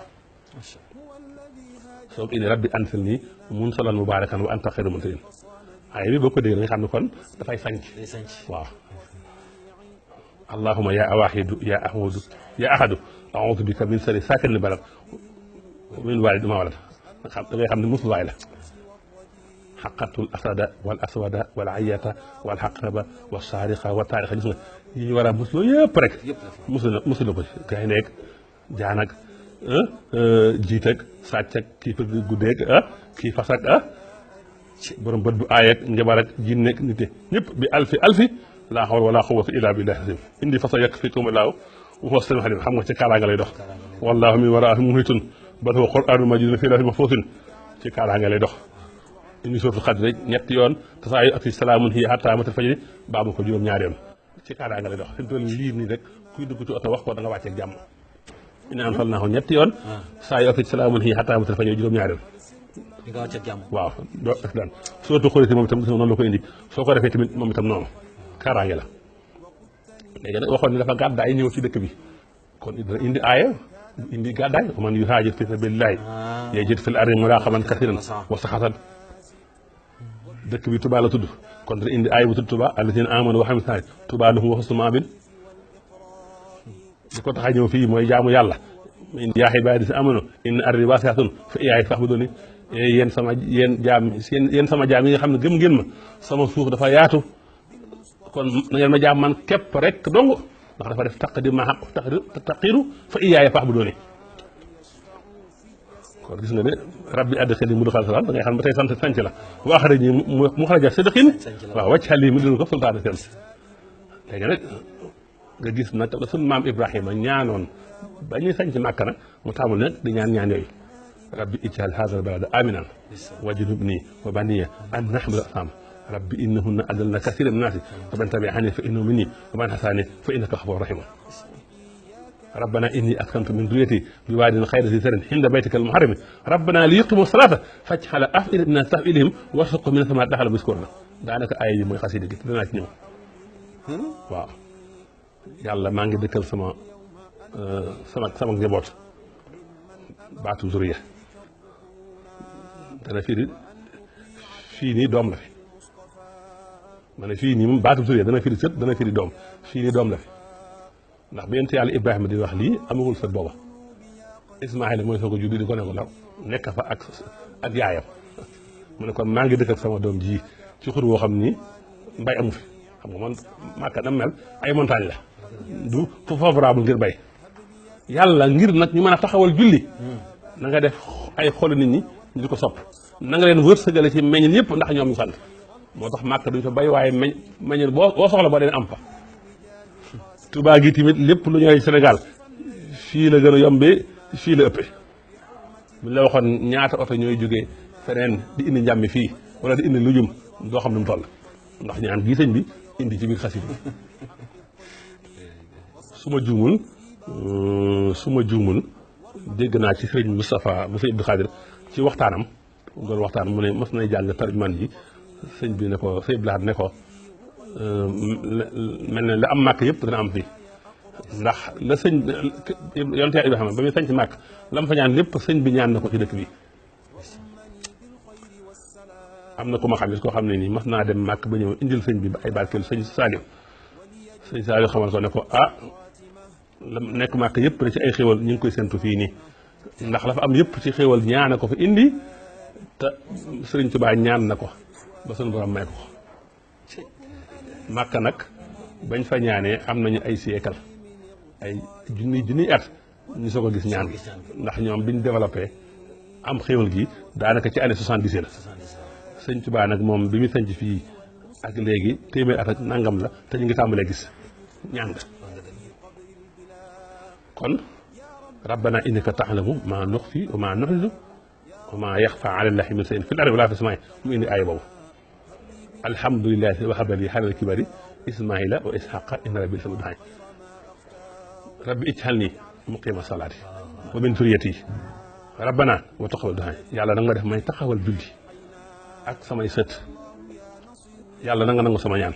soo ko indi rabbi anzilnii munzalan mubaarakan wa anta xayru munziliin ay bi boo ko déggee nga xam ne kon dafay sanc waaw allahumma yaa waahidu yaa ahadu yaa ahadu a'uudu bika min sharri saakinil balad min waalidin maa walad da ngay xam ne musluwaay la xaqatul asada wal aswada wal ayata wal xaqraba wa saariqa wa taariqa gis nga yi ñu war a musloo yëpp rek muslu na ko ci gaynde ak jaan ak jiit ak sàcc ak kii fa guddeeg kii fas ak borom bët bu aay ak njabar ak jinne ak nit ñëpp bi alfi laa hawla wala quwwata illa billahi azim indi fa sa yakfikum laahu wa huwa as-samii'ul aliim xam nga ci kaaraange lay dox wallaahu min waraa'ihim muhiitun bal huwa qur'aanun majiidun fii lawhin mahfuuzin ci kaaraange lay dox indi suuratul Qadr rek ñetti yoon te saa yu ak salaamun hiya hattaa matla'il fajri baamu ko juróom-ñaari yoon ci kaaraange lay dox fi mu toll lii nii rek kuy dugg ci oto wax ko da nga wàcceeg jàmm innaa anzalnaahu ñetti yoon saa yu ak salaamun hiya hattaa matla'il fajri juróom-ñaari yoon di nga wàcceeg jàmm waaw doo def daan suuratul Quraysh moom itam gis nga noonu la ko indi soo ko defee tamit moom itam noonu kaaraange la léegi nag waxoon ne dafa gàddaay ñëw ci dëkk bi kon dana indi aaya indi gàddaay man yuhaajir fi sabilillahi yajid fil ardi muragaman kasiiran wa sa'atan dëkk bi Tuubaa la tudd kon dana indi aaya bu tudd Tuubaa allaziina aamanu wa amilu saalihaati Tuubaa lahum wa husnu maabin li ko tax a ñëw fii mooy jaamu yàlla yaa ibaadii aamanu inna ardi waasi'atun fa iyyaaya fa'buduun yéen sama jaam yi nga xam ne gëm ngeen ma sama suuf dafa yaatu kon na ngeen ma jaam man képp rek dong ndax dafa def taqdim ma xaq taqiru fa iyyaaya fa'buduun kon gis nga ne rabbi adxilnii mudxala salaam da ngay xam ba tey sant sanc la wa axrijnii muxraja sidqin waaw waj'al lii min ladunka sultaanan nasiiran léegi nag nga gis nag la sunu maam Ibrahima ñaanoon ba ñuy sañ ci Màkka nag mu tàmbul nag di ñaan yooyu rabbi ij'al haadhal balada aminan wajnubnii wa baniya an na'budal asnaam rabbi innahunna adlalna kathiiran mina naasi faman tabi'anii fa innahu minnii wa man asaanii fa innaka ghafuurun rahiim rabbana inni askantu min dhurriyyatii biwaadin ghayri dhi zar'in 'inda baytikal muharram rabbana liyuqiimu s-salaata faj'al af'idatan min an-naasi tahwii ilayhim warzuqhum mina th-thamaraati la'allahum yashkuruun daanaka aaya ji mooy xasida gi danaa ci ñëw waaw yàlla maa ngi dëkkal sama njaboot baatu zuriya dana firi fii nii doom la fi ma ne fii nii moom baatu zuriya dana firi sët dana firi doom fii nii doom la fi ndax bi yonent yàlla Ibrahima di wax lii amagul sët booba Ismaayla mooy soo ko juddu di ko ne ko ndaw nekk fa ak yaayam mu ne kon maa ngi dëkk ak sama doom ji ci xur woo xam ni mbay amu fi xam nga man Màkka dam mel ay montagne la du fu favorable ngir bay yàlla ngir nag ñu mën a taxawal julli na nga def ay xolu nit ñi ñu di ko sopp na nga leen wërsëgale ci meññeen yëpp ndax ñoom ñu sant moo tax Màkka duñ fa bay waaye meññeen boo soxla boo deen am fa Touba gi tamit lépp lu ñëwee Sénégal fii la gën a yombee fii la ëppee buñ la waxoon ñaata oto ñooy jógee feneen di indi njàmmi fii wala di indi lujum doo xam ne mu toll ndax ñaan gii sëñ bi indi ci biir xasida bi su ma juumul dégg naa ci sëriñ Moustapha bu sëñ Abdou Khadir ci waxtaanam doon waxtaan mu ne mos nay jàng tarjumaan ji sëñ bi ne ko sëñ Abdou Khadir ne ko mel ne la am màkk yëpp dana am fii ndax la sëñ yonte Ibrahima ba muy sañ ci màkk la mu fa ñaan lépp sëñ bi ñaan na ko ci dëkk bi am na ku ma xam ne koo xam ne nii mas naa dem màkk ba ñëw indil sëñ bi ay barkeelu sëñ Saliou xamal ko ne ko la nekk màkk yëpp rek ci ay xéwal ñu ngi koy séntu fii nii ndax la fa am yëpp ci xéwal ñaan ko fa indi te sëriñ Tuubaa ñaan na ko ba sunu borom may ko màkk nag bañ fa ñaanee am nañu ay siècle ay junniy at ñu soog a gis ñaan gi ndax ñoom biñ développé am xéwal gi daanaka ci année 70 la sëñ Tuubaa nag moom bi mu sanc fii ak léegi téeméer at ak nangam la te ñu ngi tàmbalee gis ñaan nga kon rabbana innaka ta'lamu ma nukhfi wa ma nu'linu wa ma yaxfa ala llahi min shay'in fil ardi wala fis samaa'i mu indi aaya boobu alhamdulillahi wahaba li alal kibari ismaila wa ishaqa inna rabbi sama duhaay rabbi ij'alni muqima salaati wa min zurriyati rabbana wa taqabbal duhaay yàlla na nga def may taxawal julli ak samay sët yàlla na nga nangu sama ñaan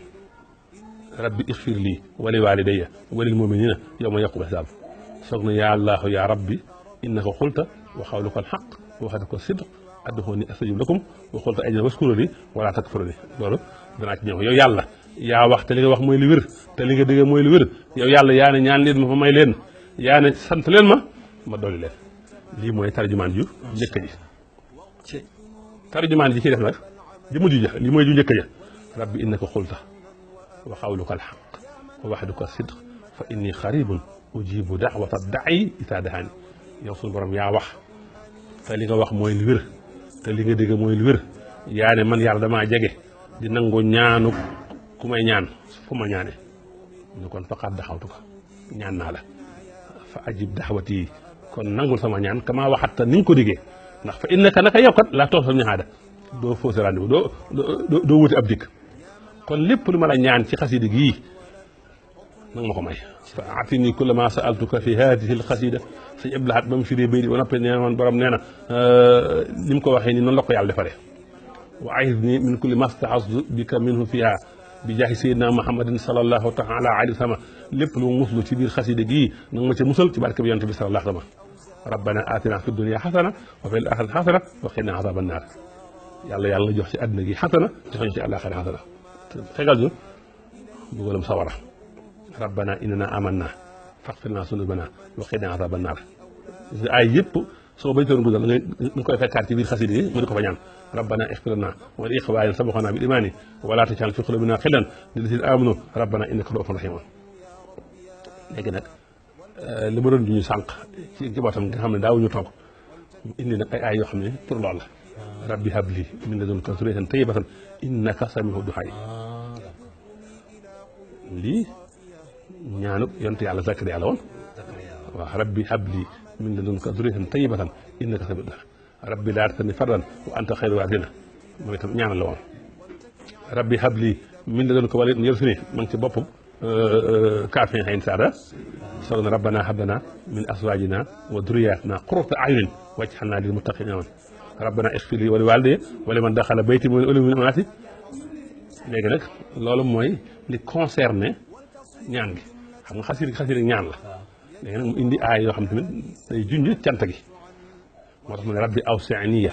rabbi ixfir lii wa li walidayya wa lil muminina yawma yaqumul hisaab soog na yaa allahu yaa rabbi innaka qulta wa qawluka alxaq wa waxdaka sidq ad'uuni astajib lakum wa qulta ajna waskuruni wala takfuruni loolu danaa ci ñëw yow yàlla yaa wax te li nga wax mooy li wér te li nga dégg mooy li wér yow yàlla yaa ne ñaan leen ma fa may leen yaa ne sant leen ma dolli leen lii mooy tarjumaan ju njëkk ji tarjumaan ji ci def nag ji mujj ja lii mooy ju njëkk ja rabbi innaka qulta wa qawluka alxaq wa waxduka sidq fa inni xaribun ujibu daxwata da'i isaa dahaani yow suñu borom yaa wax te li nga wax mooy li wér te li nga dégg mooy li wér yaa ne man yàlla damaa jege di nangu ñaanu ku may ñaan fu ma ñaane ñu kon faqat daxawtu ko ñaan naa la fa ajib daxwati kon nangul sama ñaan kama waxatta ni nga ko diggee ndax fa innaka naka yow kat laa toog sam ñaxaada doo fausse rendez-vous doo wuti ab dikk kon lépp lu ma la ñaan ci xasida gii nanga ma ko may fa atini kulla ma sa'altuka fi hadihi al xasida sëñ Abdou Lahad ba mu firee bay di ba noppee nee man borom nee na li mu ko waxee ni noonu la ko yàlla defaree wa a'izni min kulli ma sta'aztu bika minhu fiha bi jaahi sayyidina muhammadin sallallahu taala alayhi wa sallam lépp lu mu muslu ci biir xasida gii nanga ma ca musal ci barke bi yonent bi sallallahu alayhi wa sallam rabbana atina fi dunya xasana wa fil axirati xasana wa qina azaban naar yàlla nga jox ci àddina gi xasana jox ci àllaaxira xasana fegal ñu dugalam sawara rabbana innana amanna faghfir lana zunubana wa qina azaban naar ay yëpp soo bañ toon guddal nga koy fekkaat ci biir xasida yi mu di ko fa ñaan rabbana ighfir lana wa li ikhwanina sabaquna bil imani wa la taj'al fi qulubina ghillan lil ladhina amanu rabbana innaka ra'ufun rahim léegi nag li ma doon ñu sànq ci njabootam nga xam ne daawuñu toog indi nag ay yoo xam ne pour loolu la rabbi habli min ladunka zurriyatan tayyibatan innaka sami'ud du'a lii ñaanuk yonent yàlla Zakariya la woon waaw rabbi habli min ladunka zurriyatan tayyibatan innaka samiu du'a rabbi laa tazarni fardan wa anta xayrul waarisiina moom itam ñaanal la woon rabbi habli min ladunka waliyyan yarsuni ma ngi ci boppam kaafin xayn saada solo rabbana hab lana min azwaajina wa durriyaatina qurrata a'yunin waj'alna lil muttaqiina imaama rabbana ighfir li wa li waalidayya wa liman daxala bayti mu'minan léegi nag loolu mooy li concerné ñaan gi xam nga xasida ñaan la léegi nag mu indi aay yoo xam tamit day junj cant gi moo tax mu ne rabbi awsi'niya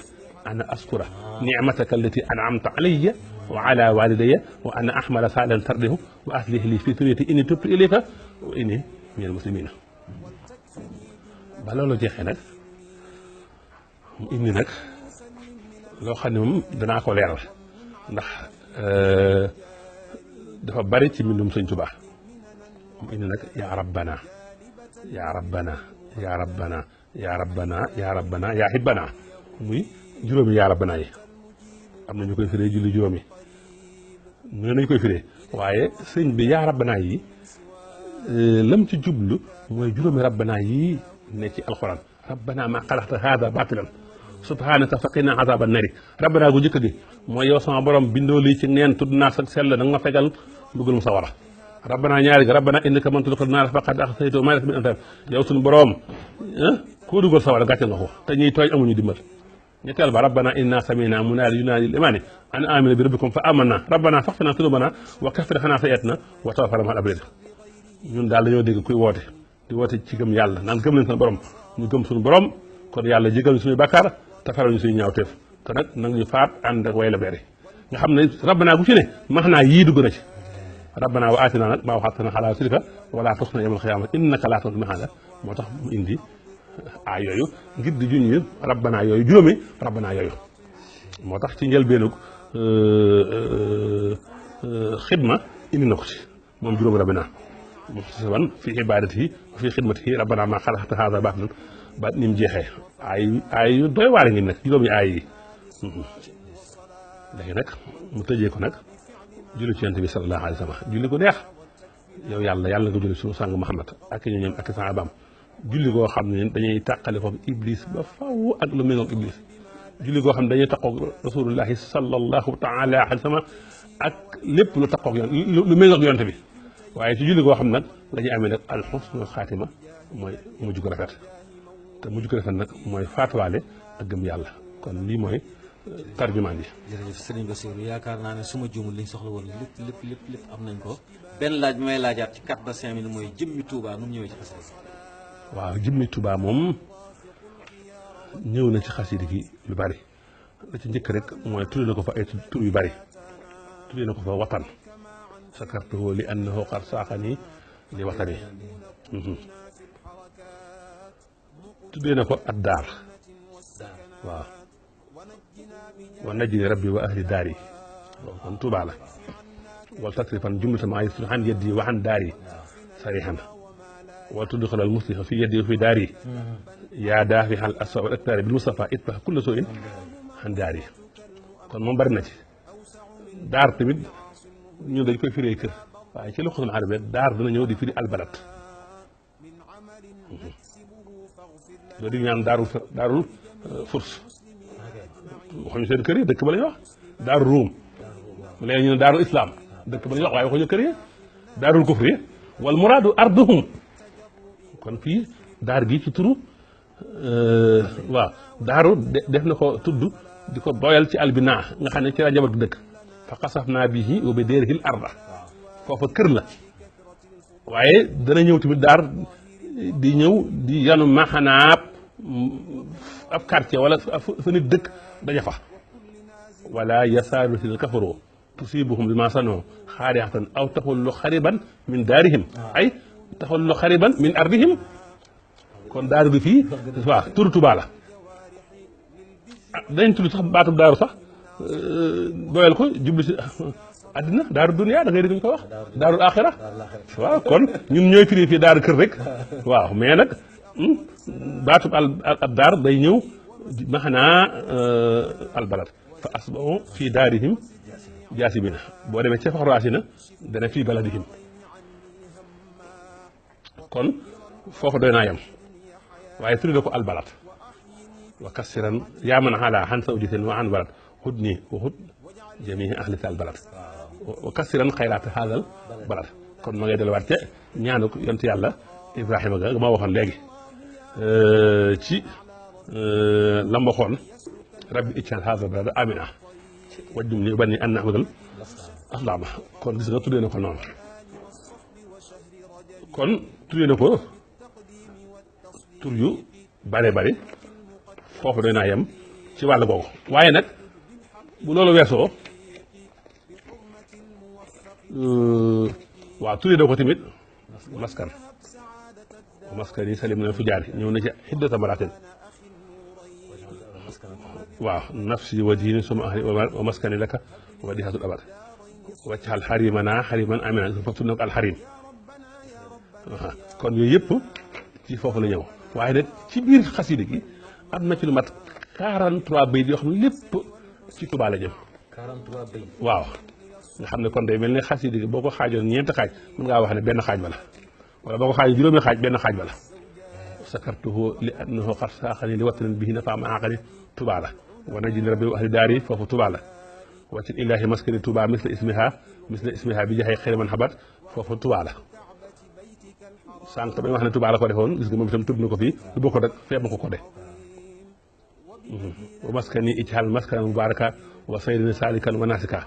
an askura ni'mataka allati an'amta alayya wa ala walidayya wa an ahmala salihan tardihu wa aslih li fi dhurriyyati inni tubtu ilayka wa inni minal muslimina ba loolu jeexee nag mu indi nag loo xam ne moom danaa ko leeral ndax dafa bari ci mbindum Sëñ Tuubaa mu indi nag yaa rabbana yaa rabbana yaa rabbana yaa rabbana yaa rabbana yaa hibbana muy juróomi yaa rabbana yi am na ñu koy firee julli juróomi mu ne nañu koy firee waaye sëñ bi yaa rabbana yi lam ci jublu mooy juróomi rabbana yi ne ci alxuraan rabbana ma xalaqta haada baatilan subhanaka faqina azaban nari rabbana gu njëkk gi mooy yow sama borom bindoo lii ci neen tudd naa sa sell da nga ma fegal mbugal mu sa wara rabbana ñaari gi rabbana innaka man tudxil naara faqad axzaytahu maa lahu min ansar yow suñu borom koo dugal sa wara gàcce nga ko te ñuy tooñ amuñu dimbal ñetteel ba rabbana inna samina munaadiyan yunaadi lil iimaani an aaminu bi rabbikum fa amanna rabbana faghfir lana dhunubana wa kaffir anna sayyi'atina wa tawaffana ma'al abraar ñun daal dañoo dégg kuy woote di woote ci gëm yàlla naan gëm leen seen borom ñu gëm suñu borom kon yàlla jégal ñu suñuy bàkkaar te faral ñu suñu ñaawteef te nag nag ñu faat ànd ak way la beere nga xam ne rabbana gu ci ne max naa yii dugg na ci rabbana wa aatina nag maa waxaat na xalaa sirka wala tuxzina yawmal qiyaamati innaka laa tuxliful mii'aad moo tax mu indi yooyu ngir di junñi rabbana yooyu juróomi rabbana yooyu moo tax ci njëlbeenu xidma indi na ko ci moom juróomi rabbana moom si wan fi ibaadatihi wa fi xidmatihi rabbana maa xalaqta haazaa baatilan ba ni mu jeexee ay yu doy waar ngi nag juróomi aay yi léegi nag mu tëjee ko nag julli ci yonent bi sallallahu alayhi wa sallam julli ko neex yow yàlla nga julli suñu sang Muhammad ak ñoom ak sahabaam julli goo xam ne dañuy tàqale ko iblis ba faw ak lu méngoog iblis julli goo xam ne dañuy taqoog rasulullahi sallallahu taala alayhi wa sallam ak lépp lu taqoog yoon lu méngoog yonent bi waaye ci julli goo xam nag la ñuy amee nag alxusnul xaatima mooy mujj ko rafet te mujj ko rafet nag mooy faatuwaale ak gëm yàlla kon lii mooy tarjumaan yi. jërëjëf Serigne Bassirou yaakaar naa ne su ma juumul liñ soxla woon lépp am nañ ko benn laaj bi may laajaat ci 4 ba 5 minutes mooy jëmmi Touba nu mu ñëwee ci xasida gi. waaw jëmmi Touba moom ñëw na ci xasida gi lu bari la ci njëkk rek mooy tuddee na ko fa ay tur yu bari tuddee na ko fa watan sakartuhu li annahu qad saaxani li watani tuddee na ko ad daar waaw wa najini rabbi wa ahli daar yi loolu kon Touba la wal takrifan jumlatan maa yasulu an yeddi wa an daar yi sarixan wal tudxilal musliha fi yeddi wa fi daar yi yaa daafi xal aswa wal aktaari bil Mustafa itbax kulla soo in an daar yi kon moom bari na ci daar tamit ñun dañ koy firee kër waaye ci luxatul arabiyya daar dina ñëw di firi albalat doo di ñaan daarul furs waxuñu seen kër yi dëkk ba la ñuy wax daarul ruum léegi ñu ne daarul islam dëkk ba la ñuy wax waaye waxuñu kër yi daarul kufri wal muraadu arduhum kon fii daar gi ci turu waaw daaru def na ko tudd di ko doyal ci albinaa nga xam ne ci la jabar dëkk fa xasafnaa bihi wa bi daarihi al-arda foofa kër la waaye dana ñëw tamit daar di ñëw di yanu maxanaab ab quartier wala fa nit dëkk daja fa wala yasaalu ladina kafaru tusibuhum bima sanoo xaariatan aw taxullu xariban min daarihim ay taxullu xariban min ardihim kon daaru gi fii waaw turu Tuubaa la dañ tudd sax baatub daaru sax doyal ko jublu si àddina daaru dunya da ngay dégg ñu ko wax daarul axira waaw kon ñun ñooy firi fii daaru kër rek waaw mais nag baatub al daar day ñëw maxanaa albalad fa asbahu fii daarihim jaasimina boo demee ca faxraasina dana fii baladihim kon foofu doy naa yem waaye tudde ko albalad wa kassiran yaa man ala han sawjatin wa an balad hud nii wa hud jamii ahli al balad wa kassiran xayraat haadal balad kon ma ngay delluwaat ca ñaanu yonent yàlla Ibrahima ga ma waxoon léegi ci lam waxoon rabbi ij'al haadal balada amina wajnubnii wa banii an na'budal asnaama kon gis nga tuddee na ko noonu kon tuddee na ko tur yu bare bari foofu doy naa yem ci wàll googu waaye nag bu loolu weesoo waaw tuddee na ko tamit maskan yi salim na fu jaari ñëw na ci xiddata maraatin waaw nafsi wa diini suma ahli wa maskani laka wa dihatul abad waccaxal xarimana xariman amina fa tudd na ko alxarim kon yooyu yëpp ci foofu la ñëw waaye nag ci biir xasida gi am na ci lu mat 43 bayit yoo xam ne lépp ci Tuubaa la jëm 43 bayit waaw nga xam ne kon day mel ne xasida gi boo ko xaajoon ñeenti xaaj mën ngaa wax ne benn xaaj ba la wala boo ko xaajoon juróomi xaaj benn xaaj ba la sakartuhu li annahu qad saaxani li watanin bihi nafa ma aqani Tuubaa la wa najini rabbi wa ahli daari foofu Tuubaa la wacin illaahi maskani Tuubaa misla ismiha bi jaxee xëy man xabat foofu Tuubaa la sànq ba wax ne Tuubaa la ko defoon gis nga moom itam tudd na ko fii du bokk rek fee ma ko de wa maskani ijhal maskana mubaraka wa saydini salikan wa nasika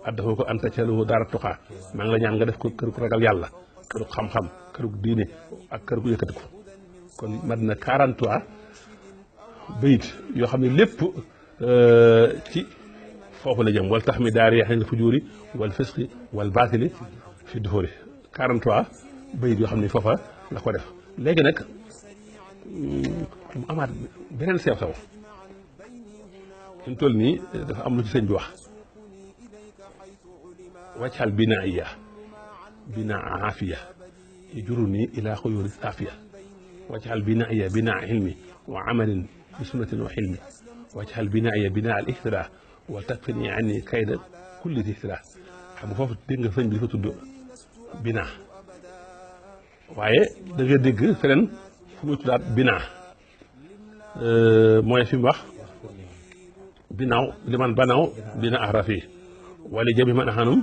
addahu ko anta caluhu daara tuqaa maa ngi la ñaan nga def ko kër ku ragal yàlla kër ku xam-xam kër ku diine ak kër ku yëkkati ko kon mat na 43 bayit yoo xam ne lépp ci foofu la jëm wal tax mi daari yaxin fujuri wal fisqi wal baatili fi duhuri 43 bayit yoo xam ne foofa la ko def léegi nag mu amaat beneen sew-sew fi mu toll nii dafa am lu ci sëñ bi wax waccal binaiya binaa aafiya yajuruni ila xuyuri aafiya waccal binaiya binaa ilmi wa amalin bi sunnatin wa xilmi waccal binaiya binaa al ihtida wa takfini anni kayda kulli ihtida xam nga foofu dégg nga sëñ bi dafa tudd binaa waaye da nga dégg feneen fu muy tuddaat binaa mooy fi mu wax binaaw li man banaaw bina arafi wala jami man axanum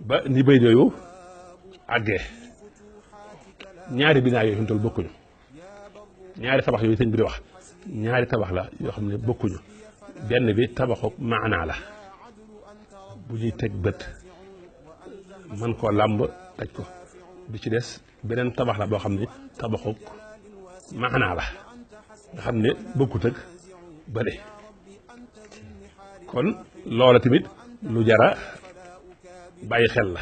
ba ni bay yooyu àggee ñaari binaa yooyu fi mu toll bokkuñu ñaari tabax yooyu sëñ bi di wax ñaari tabax la yoo xam ne bokkuñu benn bi tabaxu maanaa la bu ñuy teg bët man koo làmb daj ko bi ci des beneen tabax la boo xam ne tabaxu maanaa la nga xam ne bokkut ak bële kon loola tamit lu jara bàyyi xel la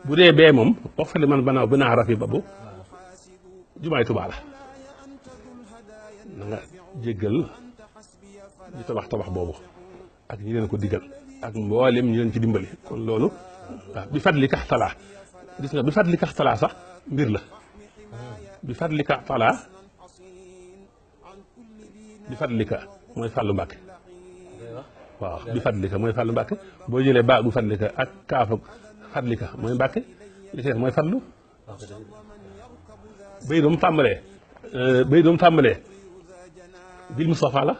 bu dee bee moom wax fa li man banaaw binaa rafi babu jumaay Tuubaa la na nga jéggal ñu tabax boobu ak ñi leen ko digal ak mboolem ñi leen ci dimbali kon loolu waaw bi fadli kax talaa gis nga bi fadli kax talaa sax mbir la bi fadli kax talaa bi fadlika mooy Fàllu Mbàkke waaw bi fadlika mooy Fàllu Mbàkke boo jëlee baa bu fadlika ak kaafu fadlika mooy Mbàkke li ci mooy fadlu bay doom tàmbalee bil Mustafa la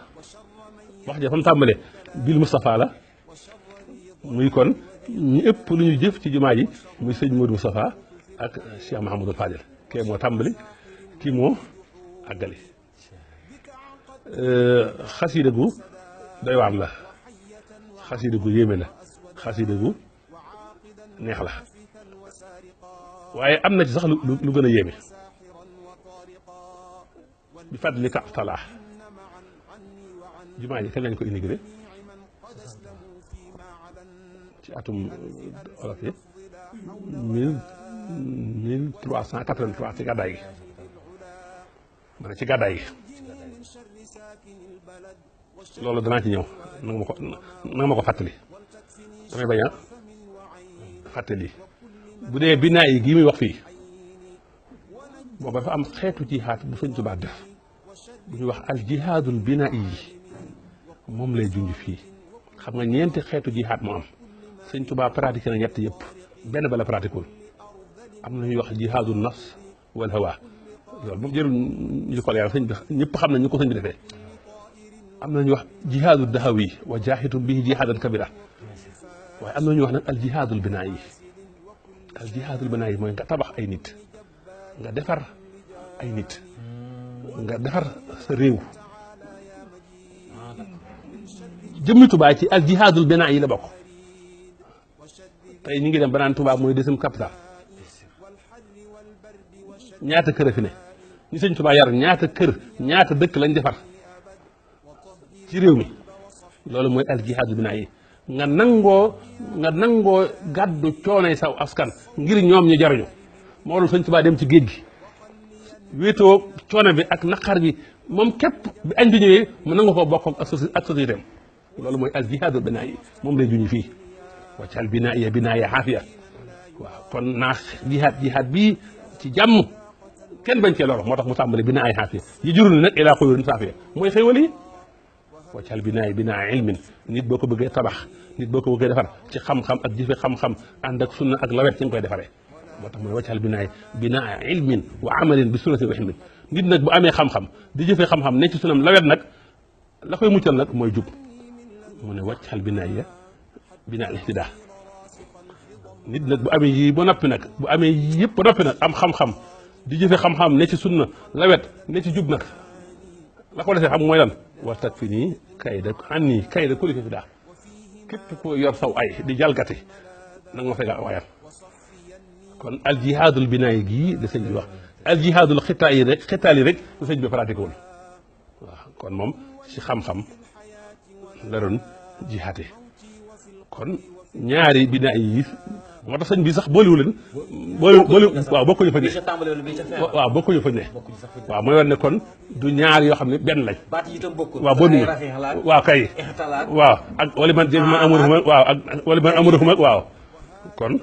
wax ja fa mu tàmbalee bil Mustafa la muy kon ñi ëpp lu ñu jëf ci jumaa ji muy sëñ Modou Moustapha ak Cheikh Mahamadou Fadil kee moo tàmbali kii moo àggali xasida gu doy waar la xasida gu yéeme la xasida gu neex la waaye am na ci sax lu gën a yéeme bi fàttali ka talaa jumaa ji kañ lañ ko inauguré ci atum olof yi 1383 ci gàddaay gi ma ne ci gàddaay gi loolu danaa ci ñëw nanga ma ko fàttali damay bañ a fàttali bu dee binaa yi gii muy wax fii booba dafa am xeetu jihaad bu Sëñ Tuubaa def bu ñuy wax al jihaadul binaa yi moom lay junj fii xam nga ñeenti xeetu jihaad moo am Sëñ Tuubaa pratiqué na ñett yëpp benn ba la pratiquewul am na ñuy wax jihaadu nafs wal hawa loolu moom jërul ñu ko leeral sëñ bi ñëpp xam nañ ñu ko sëñ bi defee am na ñuy wax jihaadu dahawi wa jaahitum bihi jihaadan kabira waaye am na ñuy wax nag al jihaadul binaa yi al jihaadul binaa yi mooy nga tabax ay nit nga defar ay nit nga defar sa réew jëmmi Touba ci al jihaadul binaa yi la bokk tey ñu ngi dem ba naan Touba mooy deuxième capitale ñaata kër a fi ne ñu sëñ Touba yar ñaata kër ñaata dëkk lañ defar ci réew mi loolu mooy al jihaadul binaa yi nga nangoo gàddu coonay saw askan ngir ñoom ñu jaruñu moo loolu sëñ Touba dem ci géej gi wéetoo coono bi ak naqar bi moom képp bi añ bi ñëwee mu nangu ko bokk ak société am loolu mooy al jihaadul binaa yi moom lay juñu fii waccal binaa iya binaa ya xaafiya waaw kon naa jihaad bii ci jàmm kenn bañ cee loro moo tax mu tàmbali binaa ay xaafiya yi jurul nag ilaa xuyurin saafiya mooy xéwal yi waccal binaa yi binaa ilmin nit boo ko bëggee tabax nit boo ko bëggee defar ci xam-xam ak jëfe xam-xam ànd ak sunna ak lawet ci nga koy defaree moo tax mooy waccal binaa ilmin wa amalin bi sunnatin wa ilmin nit nag bu amee xam-xam di jëfe xam-xam ne ci sunam lawet nag la koy muccal nag mooy jub mu ne waccal binaa ya binaa al ihtidaa nit nag bu amee yii ba noppi nag bu amee yii yëpp ba noppi nag am xam-xam di jëfe xam-xam ne ci sunna lawet ne ci jub nag la ko defee xam mooy lan war tag fi nii kayda ku li fi daa képp ku yor saw ay di jalgati nag ma fegal waayal kon al jihaadul binaayi gii da sëñ bi wax al jihaadul xitaal yi rek da sëñ bi pratiqué wul waaw kon moom ci xam-xam la doon jihaate kon ñaari binaa yi moo tax sëñ bi sax booliwu leen waaw bokkuñu fa ne waaw bokkuñu fa ne waaw mooy war ne kon du ñaar yoo xam ne benn lañ waaw boo nuñu waaw kay waaw ak wala man amurahuma waaw ak wala man amurahuma waaw kon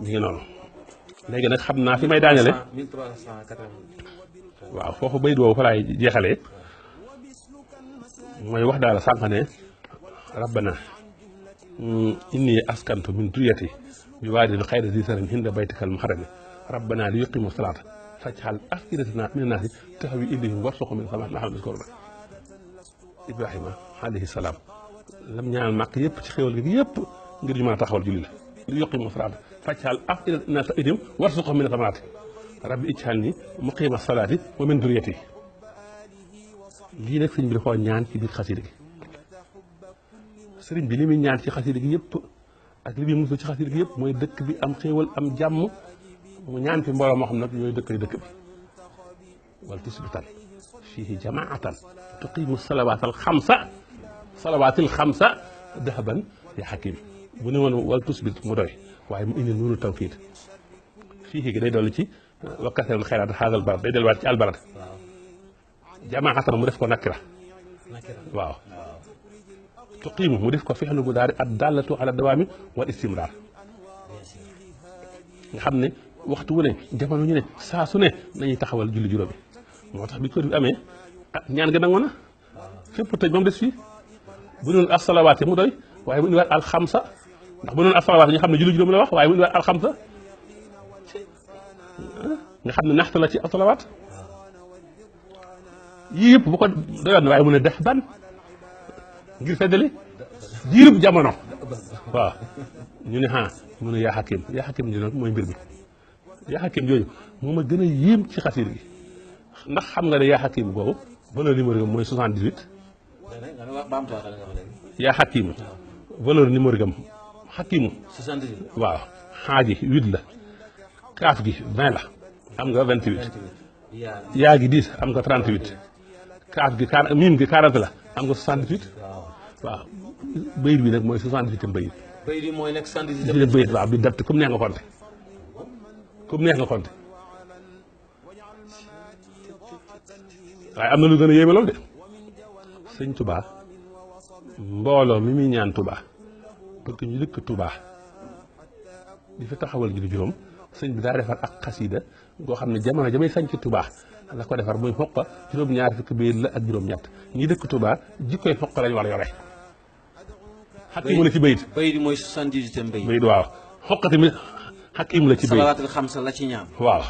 mi ngi noonu léegi nag xam naa fi may daanele waaw foofu bayit woowu fa laay jeexalee mooy wax daal sànq ne rabbana inni askantu min duriyati bi waadin xayra zi sarin hinda baytikal muharrami rabbana li yuqimu salaata faj'al af'idatana mina naasi tahwi ilayhim warzuqhum min samaraati la'allahum yashkuruun Ibrahima alayhi salaam lam ñaan màkk yëpp ci xéwal gi yëpp ngir ñu mën a taxawal julli la li yuqimu salaata faj'al af'idatana ilayhim warzuqhum min samaraati rabbi ij'alni muqima salaati wa min duriyati lii nag sëñ bi dafa ñaan ci biir xasida gi sëriñ bi li muy ñaan ci xasida gi yëpp ak li muy musul ci xasida gi yëpp mooy dëkk bi am xéewal am jàmm mu ñaan fi mbooloo moo xam nag yooyu dëkk bi wal tusbitan fiihi jamaatan tuqimu salawaatil xamsa dahaban ya xakim bu ne woon wal tusbit mu doy waaye mu indi nuunu tawkiid fiihi gi day dolli ci wa kasral xayraat haadal balad day delluwaat ci albalad jamaatan mu def ko nakira waaw tuqiimu mu def ko fi'lu mudaari ad-daallatu ala dawaami wal istimraar nga xam ne waxtu wu ne jamono ñu ne saa su ne nañuy taxawal julli juróomi moo tax bi kër bi amee ñaan ga nangu na fépp tëj moom des fii bu noonu as-salawaat mu doy waaye bu indiwaat al-xamsa ndax bu noonu as-salawaat ñu xam ne julli juróomi la wax waaye bu indiwaat al-xamsa nga xam ne naxta la ci as-salawaat yii yëpp bu ko doyoon na waaye mu ne def ban ngir feddali diirub jamono waaw ñu ne mu ne yaa xakim ji nag mooy mbir mi yaa xakim jooju moo ma gën a yéem ci xasida gi ndax xam nga ne yaa xakim boobu valeur numéro mooy 78 yaa xakim valeur numéro gam xakimu 78 waaw xaaji 8 la kaaf gi 20 la am nga 28 yaa gi 10 am nga 38 kaaf gi miim gi 40 la am nga 78 waaw bayit bi nag mooy 78 bayit bayit bi mooy nekk 78 bayit waaw bi dapt comme neex nga compté waaye am na lu gën a yéeme loolu de sëñ Touba mbooloo mi muy ñaan Touba parce que ñu dëkk Touba di fi taxawal julli juróom sëñ bi daa defar ak xasida goo xam ne jamono jamay sañ ci Touba la ko defar muy xoqa juróom-ñaar fukki bayit la ak juróom-ñett ñi dëkk Touba jikkoy xoq lañ war a yore xakki mu ne ci bayit bayit mooy 78 bayit waaw xoqati mi xakim la ci bayit salawaatul xamsa la ci ñaan. waaw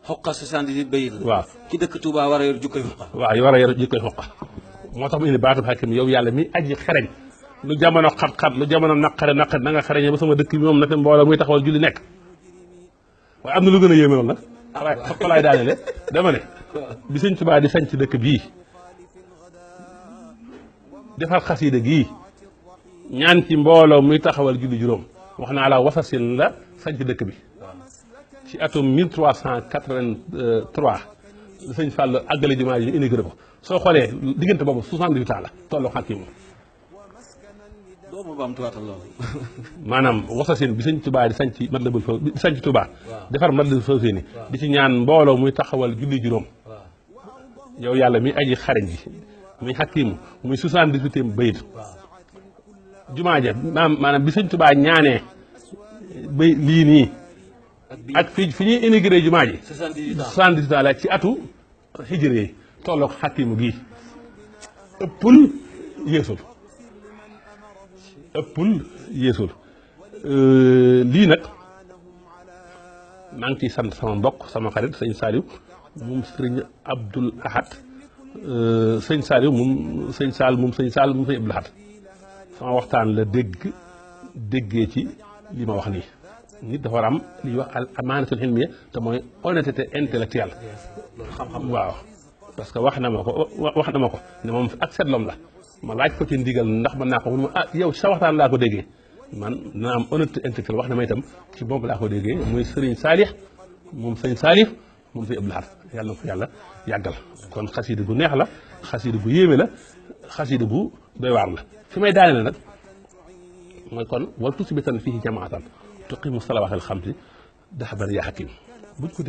xoqa 78 bayit la. waaw ki dëkk Touba war a yor jukkoy xoqa. waaw yu war a yor jikkoy xoqa moo tax mu indi baatul xakim yow yàlla mi aji xereñ lu jamono xat-xat lu jamono naqare na nga xereñee ba sama dëkk bi moom na te mbooloo muy taxawal julli nekk waaye am na lu gën a yéeme loolu nag fa laay daanele dama ne bi sëñ Tuubaa di sañc dëkk bii defar xasiida gii ñaan ci mbooloo muy taxawal julli juróom wax naa la wasasin la sañc dëkk bi ci atum 1383 sëñ Fall àggale jumaa ji inauguré ko soo xoolee diggante boobu 78 ans la tolloo xàkki moom doo ma baamtuwaatal loolu. maanaam wasasin bi sëñ Tuubaa di sañc Matlabul Fawzayni di sañc Tuubaa defar Matlabul Fawzayni di ci ñaan mbooloo muy taxawal julli juróom yow yàlla mi aji xarañ ji muy xàkkimu muy 78e bayit jumaa ja maanaam bi sëñ Tuubaa ñaanee bay lii nii ak fi ñuy inauguré jumaa ji 78 ans la ci atu hijri yi tolloog xàkkimu gii ëppul yéesul lii nag maa ngi ciy sant sama mbokk sama xarit sëñ Saliou moom sëriñ Abdoul Ahad sëñ Saliou moom sëñ Sall moom sëñ Abdoul Ahad sama waxtaan la déggee ci li ma wax nii nit dafa war am li ñuy wax al amaanatul ilmiya te mooy honnêteté intellectuelle xam-xam waaw parce que wax na ma ko ne moom ak seetloom la ma laaj ko ci ndigal ndax mën naa ko mun ma yow sa waxtaan laa ko déggee man naa am honnêteté intellectuelle wax na ma itam ci boobu laa ko déggee muy Serigne Salih moom sëñ Salih moom sëñ Abdou Lahad yàlla na ko yàlla yàggal kon xasiida bu neex la xasiida bu yéeme la xasiida bu doy waar la fi may daane la nag mooy kon wal tusbitan fihi jamaatan tuqimu salawaatal xamsi daxban yaa hakim buñ ko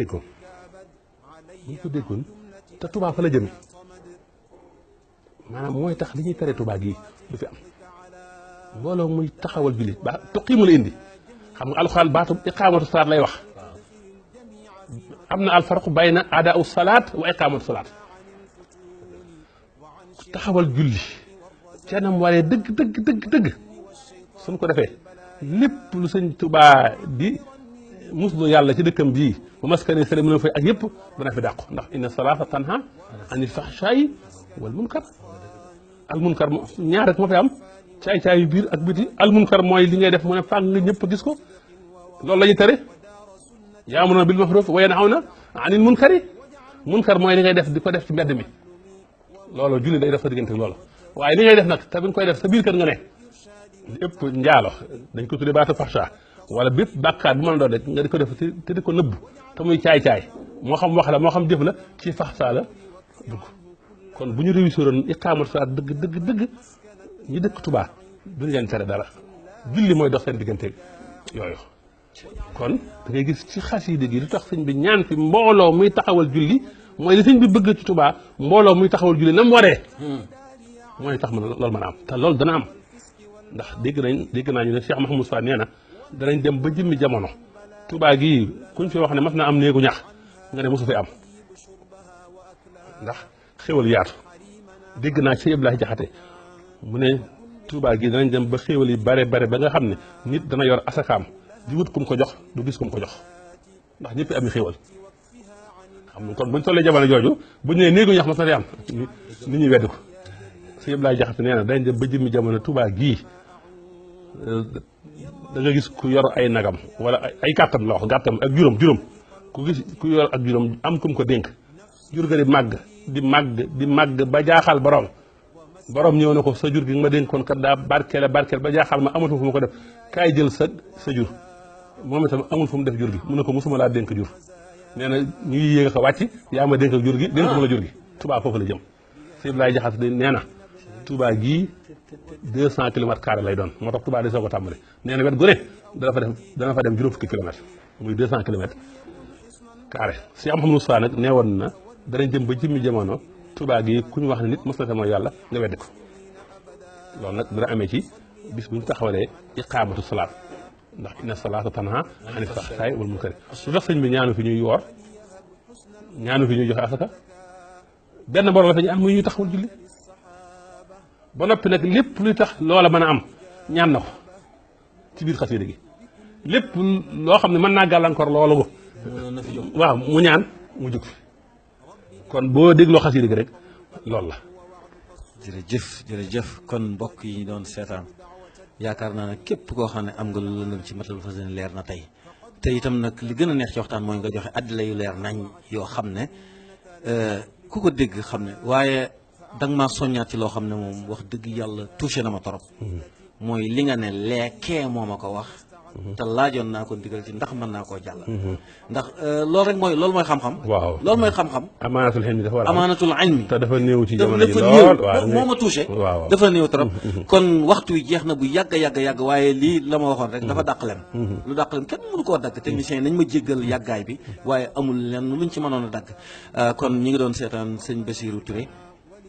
déggoon te Tuubaa fa la jëme maanaam mooy tax li ñuy tere Tuubaa gii du fi am mbooloo muy taxawal julli ba tuqimu la indi xam nga alxuraan baatu iqaamatu salaat lay wax am na alfarqu bayna adaau salaat wa iqaamatu salaat taxawal julli canam waree dëgg suñ ko defee lépp lu sëñ Tuubaa di muslu yàlla ci dëkkam bii ba maskani sele mën a fay ak yëpp dana fi dàqu ndax inna salaata tanha anil fahshaayi wal munkar al munkar ñaar rek moo fi am caay-caay yu biir ak biti al munkar mooy li ngay def mu ne fàng nga ñëpp gis ko loolu la ñuy tere ya'muruuna bil ma'ruuf wa yanhawna anil munkari munkar mooy li ngay def di ko def ci mbedd mi loolu julli day def sa diggante loolu waaye li ngay def nag te bi nga koy def sa biir kër nga ne li ëpp njaalo dañ ko tuddee baatu fahsha wala bépp bàkkaar bu mën a doon rek nga di ko def te di ko nëbb te muy caay-caay moo xam wax la moo xam jëf la ci fahsha la dugg kon bu ñu réussiroon iqaamatu salaat dëgg ñi dëkk Tuubaa duñu leen tere dara julli mooy dox seen diggante yooyu kon da ngay gis ci xasiida gi lu tax sëñ bi ñaan fi mbooloo muy taxawal julli mooy li sëñ bi bëgg ci Tuubaa mbooloo muy taxawal julli na mu waree mooy tax mën loolu mën a am te loolu dana am ndax dégg naa ñu ne Cheikh Mahamadou Moussa nee na danañ dem ba jëmmi jamono Tuubaa gii kuñ fi wax ne mas na am néegu ñax nga ne mosu fi am ndax xéwal yaatu dégg naa ci Ibrahima Jaxate mu ne Tuubaa gii danañ dem ba xéwal yi bare ba nga xam ne nit dana yor asakaam di wut kum ko jox du gis kum ko jox ndax ñëpp am xéwal xam nga kon buñ tollee jamono jooju buñ ne néegu ñax mas na fi am nit ñi weddi ko ci Ibrahima Jaxate nee na danañ dem ba jëmmi jamono Tuubaa gii da nga gis ku yor ay nagam wala ay gàttam la wax gàttam ak juróom ku gis ku yor ak juróom am kum ko dénk jur ga di màgg ba jaaxal borom ñëw na ko sa jur gi nga ma dénkoon kat daa barkeel ba jaaxal ma amatu fu ma ko def kaay jël sa jur moom itam amul fu mu def jur gi mu ne ko mosuma laa dénk jur nee na ñuy yéeg a wàcc yaa ma dénk ak jur gi dénk ma la jur gi Tuubaa foofu la jëm sëñ Ibrahima Jaxate nee na Tuubaa gii 200 kilomètres carré lay doon moo tax Tuubaa di soo ko tàmbale nee na wet gu ne dana fa dem juróom fukki kilomètres muy 200 kilomètres carré si am xam nu saa nag nee woon na danañ jëm ba jëmmi jamono Tuubaa gi ku ñu wax ne nit mos na te mooy yàlla nga weddi ko loolu nag dana amee ci bis bu ñu taxawalee iqaamatu salaat ndax inna salaata tanha anil fahshaa'i wal munkari lu tax sëñ bi ñaanu fi ñuy woor ñaanu fi ñuy joxe asaka benn borom la fa ñu am muy ñuy taxawal julli ba noppi nag lépp luy tax loola mën a am ñaan na ko ci biir xasiida gi lépp loo xam ne mën naa gàllankoor loolu ko na fi jóg. waaw mu ñaan mu jóg fi kon boo dégloo xasida gi rek loolu la. jërëjëf jërëjëf kon mbokk yi ñu doon seetaan yaakaar naa ne képp koo xam ne am nga lu lëndëm ci Matlabul Fawzayni leer na tey te itam nag li gën a neex ci waxtaan mooy nga joxe addila yu leer nañ yoo xam ne ku ko dégg xam ne waaye danga maa soññaat ci loo xam ne moom wax dëgg yàlla touché na ma torop mooy li nga ne leekee moo ma ko wax te laajoon naa ko ndigal ci ndax mën naa koo jàll ndax loolu rek mooy loolu mooy xam-xam waaw loolu mooy xam-xam amaanatul ilmi dafa war a amaanatul ilmi te dafa néew ci jamono ji dafa lool néew moo ma touché waaw dafa néew trop kon waxtu wi jeex na bu yàgg waaye lii la ma waxoon rek dafa dàq lem lu dàq lem kenn mënu koo dagg technicien yi nañ ma jéggal yàggaay bi waaye amul lenn luñ ci mënoon a dagg kon ñi ngi doon seetaan sëñ Bassirou Touré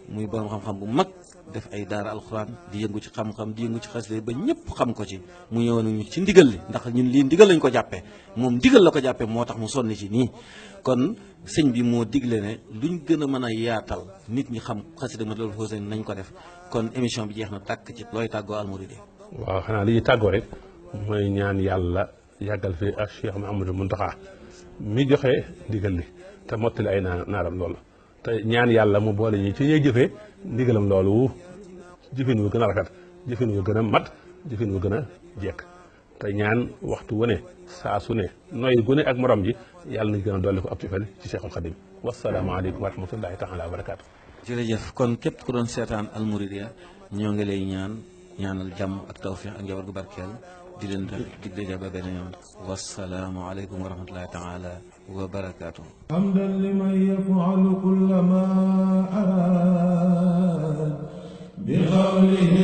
muy borom xam-xam bu mag def ay daara alxuraan di yëngu ci xam-xam di yëngu ci xasida ba ñëpp xam ko ci mu ñëwoon ñu ci ndigal li ndax ñun lii ndigal lañ ko jàppee moom ndigal la ko jàppee moo tax mu sonni ci nii kon sëñ bi moo digle ne luñ gën a mën a yaatal nit ñi xam xasida Matlabul Fawzayni nañ ko def kon émission bi jeex na tàkk ci looy tàggoo almuridi. waaw xanaa li ñuy tàggoo rek mooy ñaan yàlla yàggal fi ak Cheikh Mouhamadou Mountakha mi joxe ndigal li te mottali ay naaram loolu te ñaan yàlla mu boole ñi ci ñuy jëfee ndigalam loolu jëfin wu gën a rafet jëfin wu gën a mat jëfin wu gën a jekk te ñaan waxtu wu ne saa su ne noy gu ne ak morom ji yàlla nañ gën a dolli ko ab cofeel ci Cheikhul Khadim wasalaamaaleykum wa rahmatullahi taala wa barakaatu. jërëjëf kon képp ku doon seetaan almuridiya ñoo ngi lay ñaanal jàmm ak tawfiq ak njaboot gu barkeel di leen dig daje ba beneen yoon wasalaamualeykum wa rahmatullahi taala wa barakaatu. حمدا لمن يفعل كل ما أراد بقوله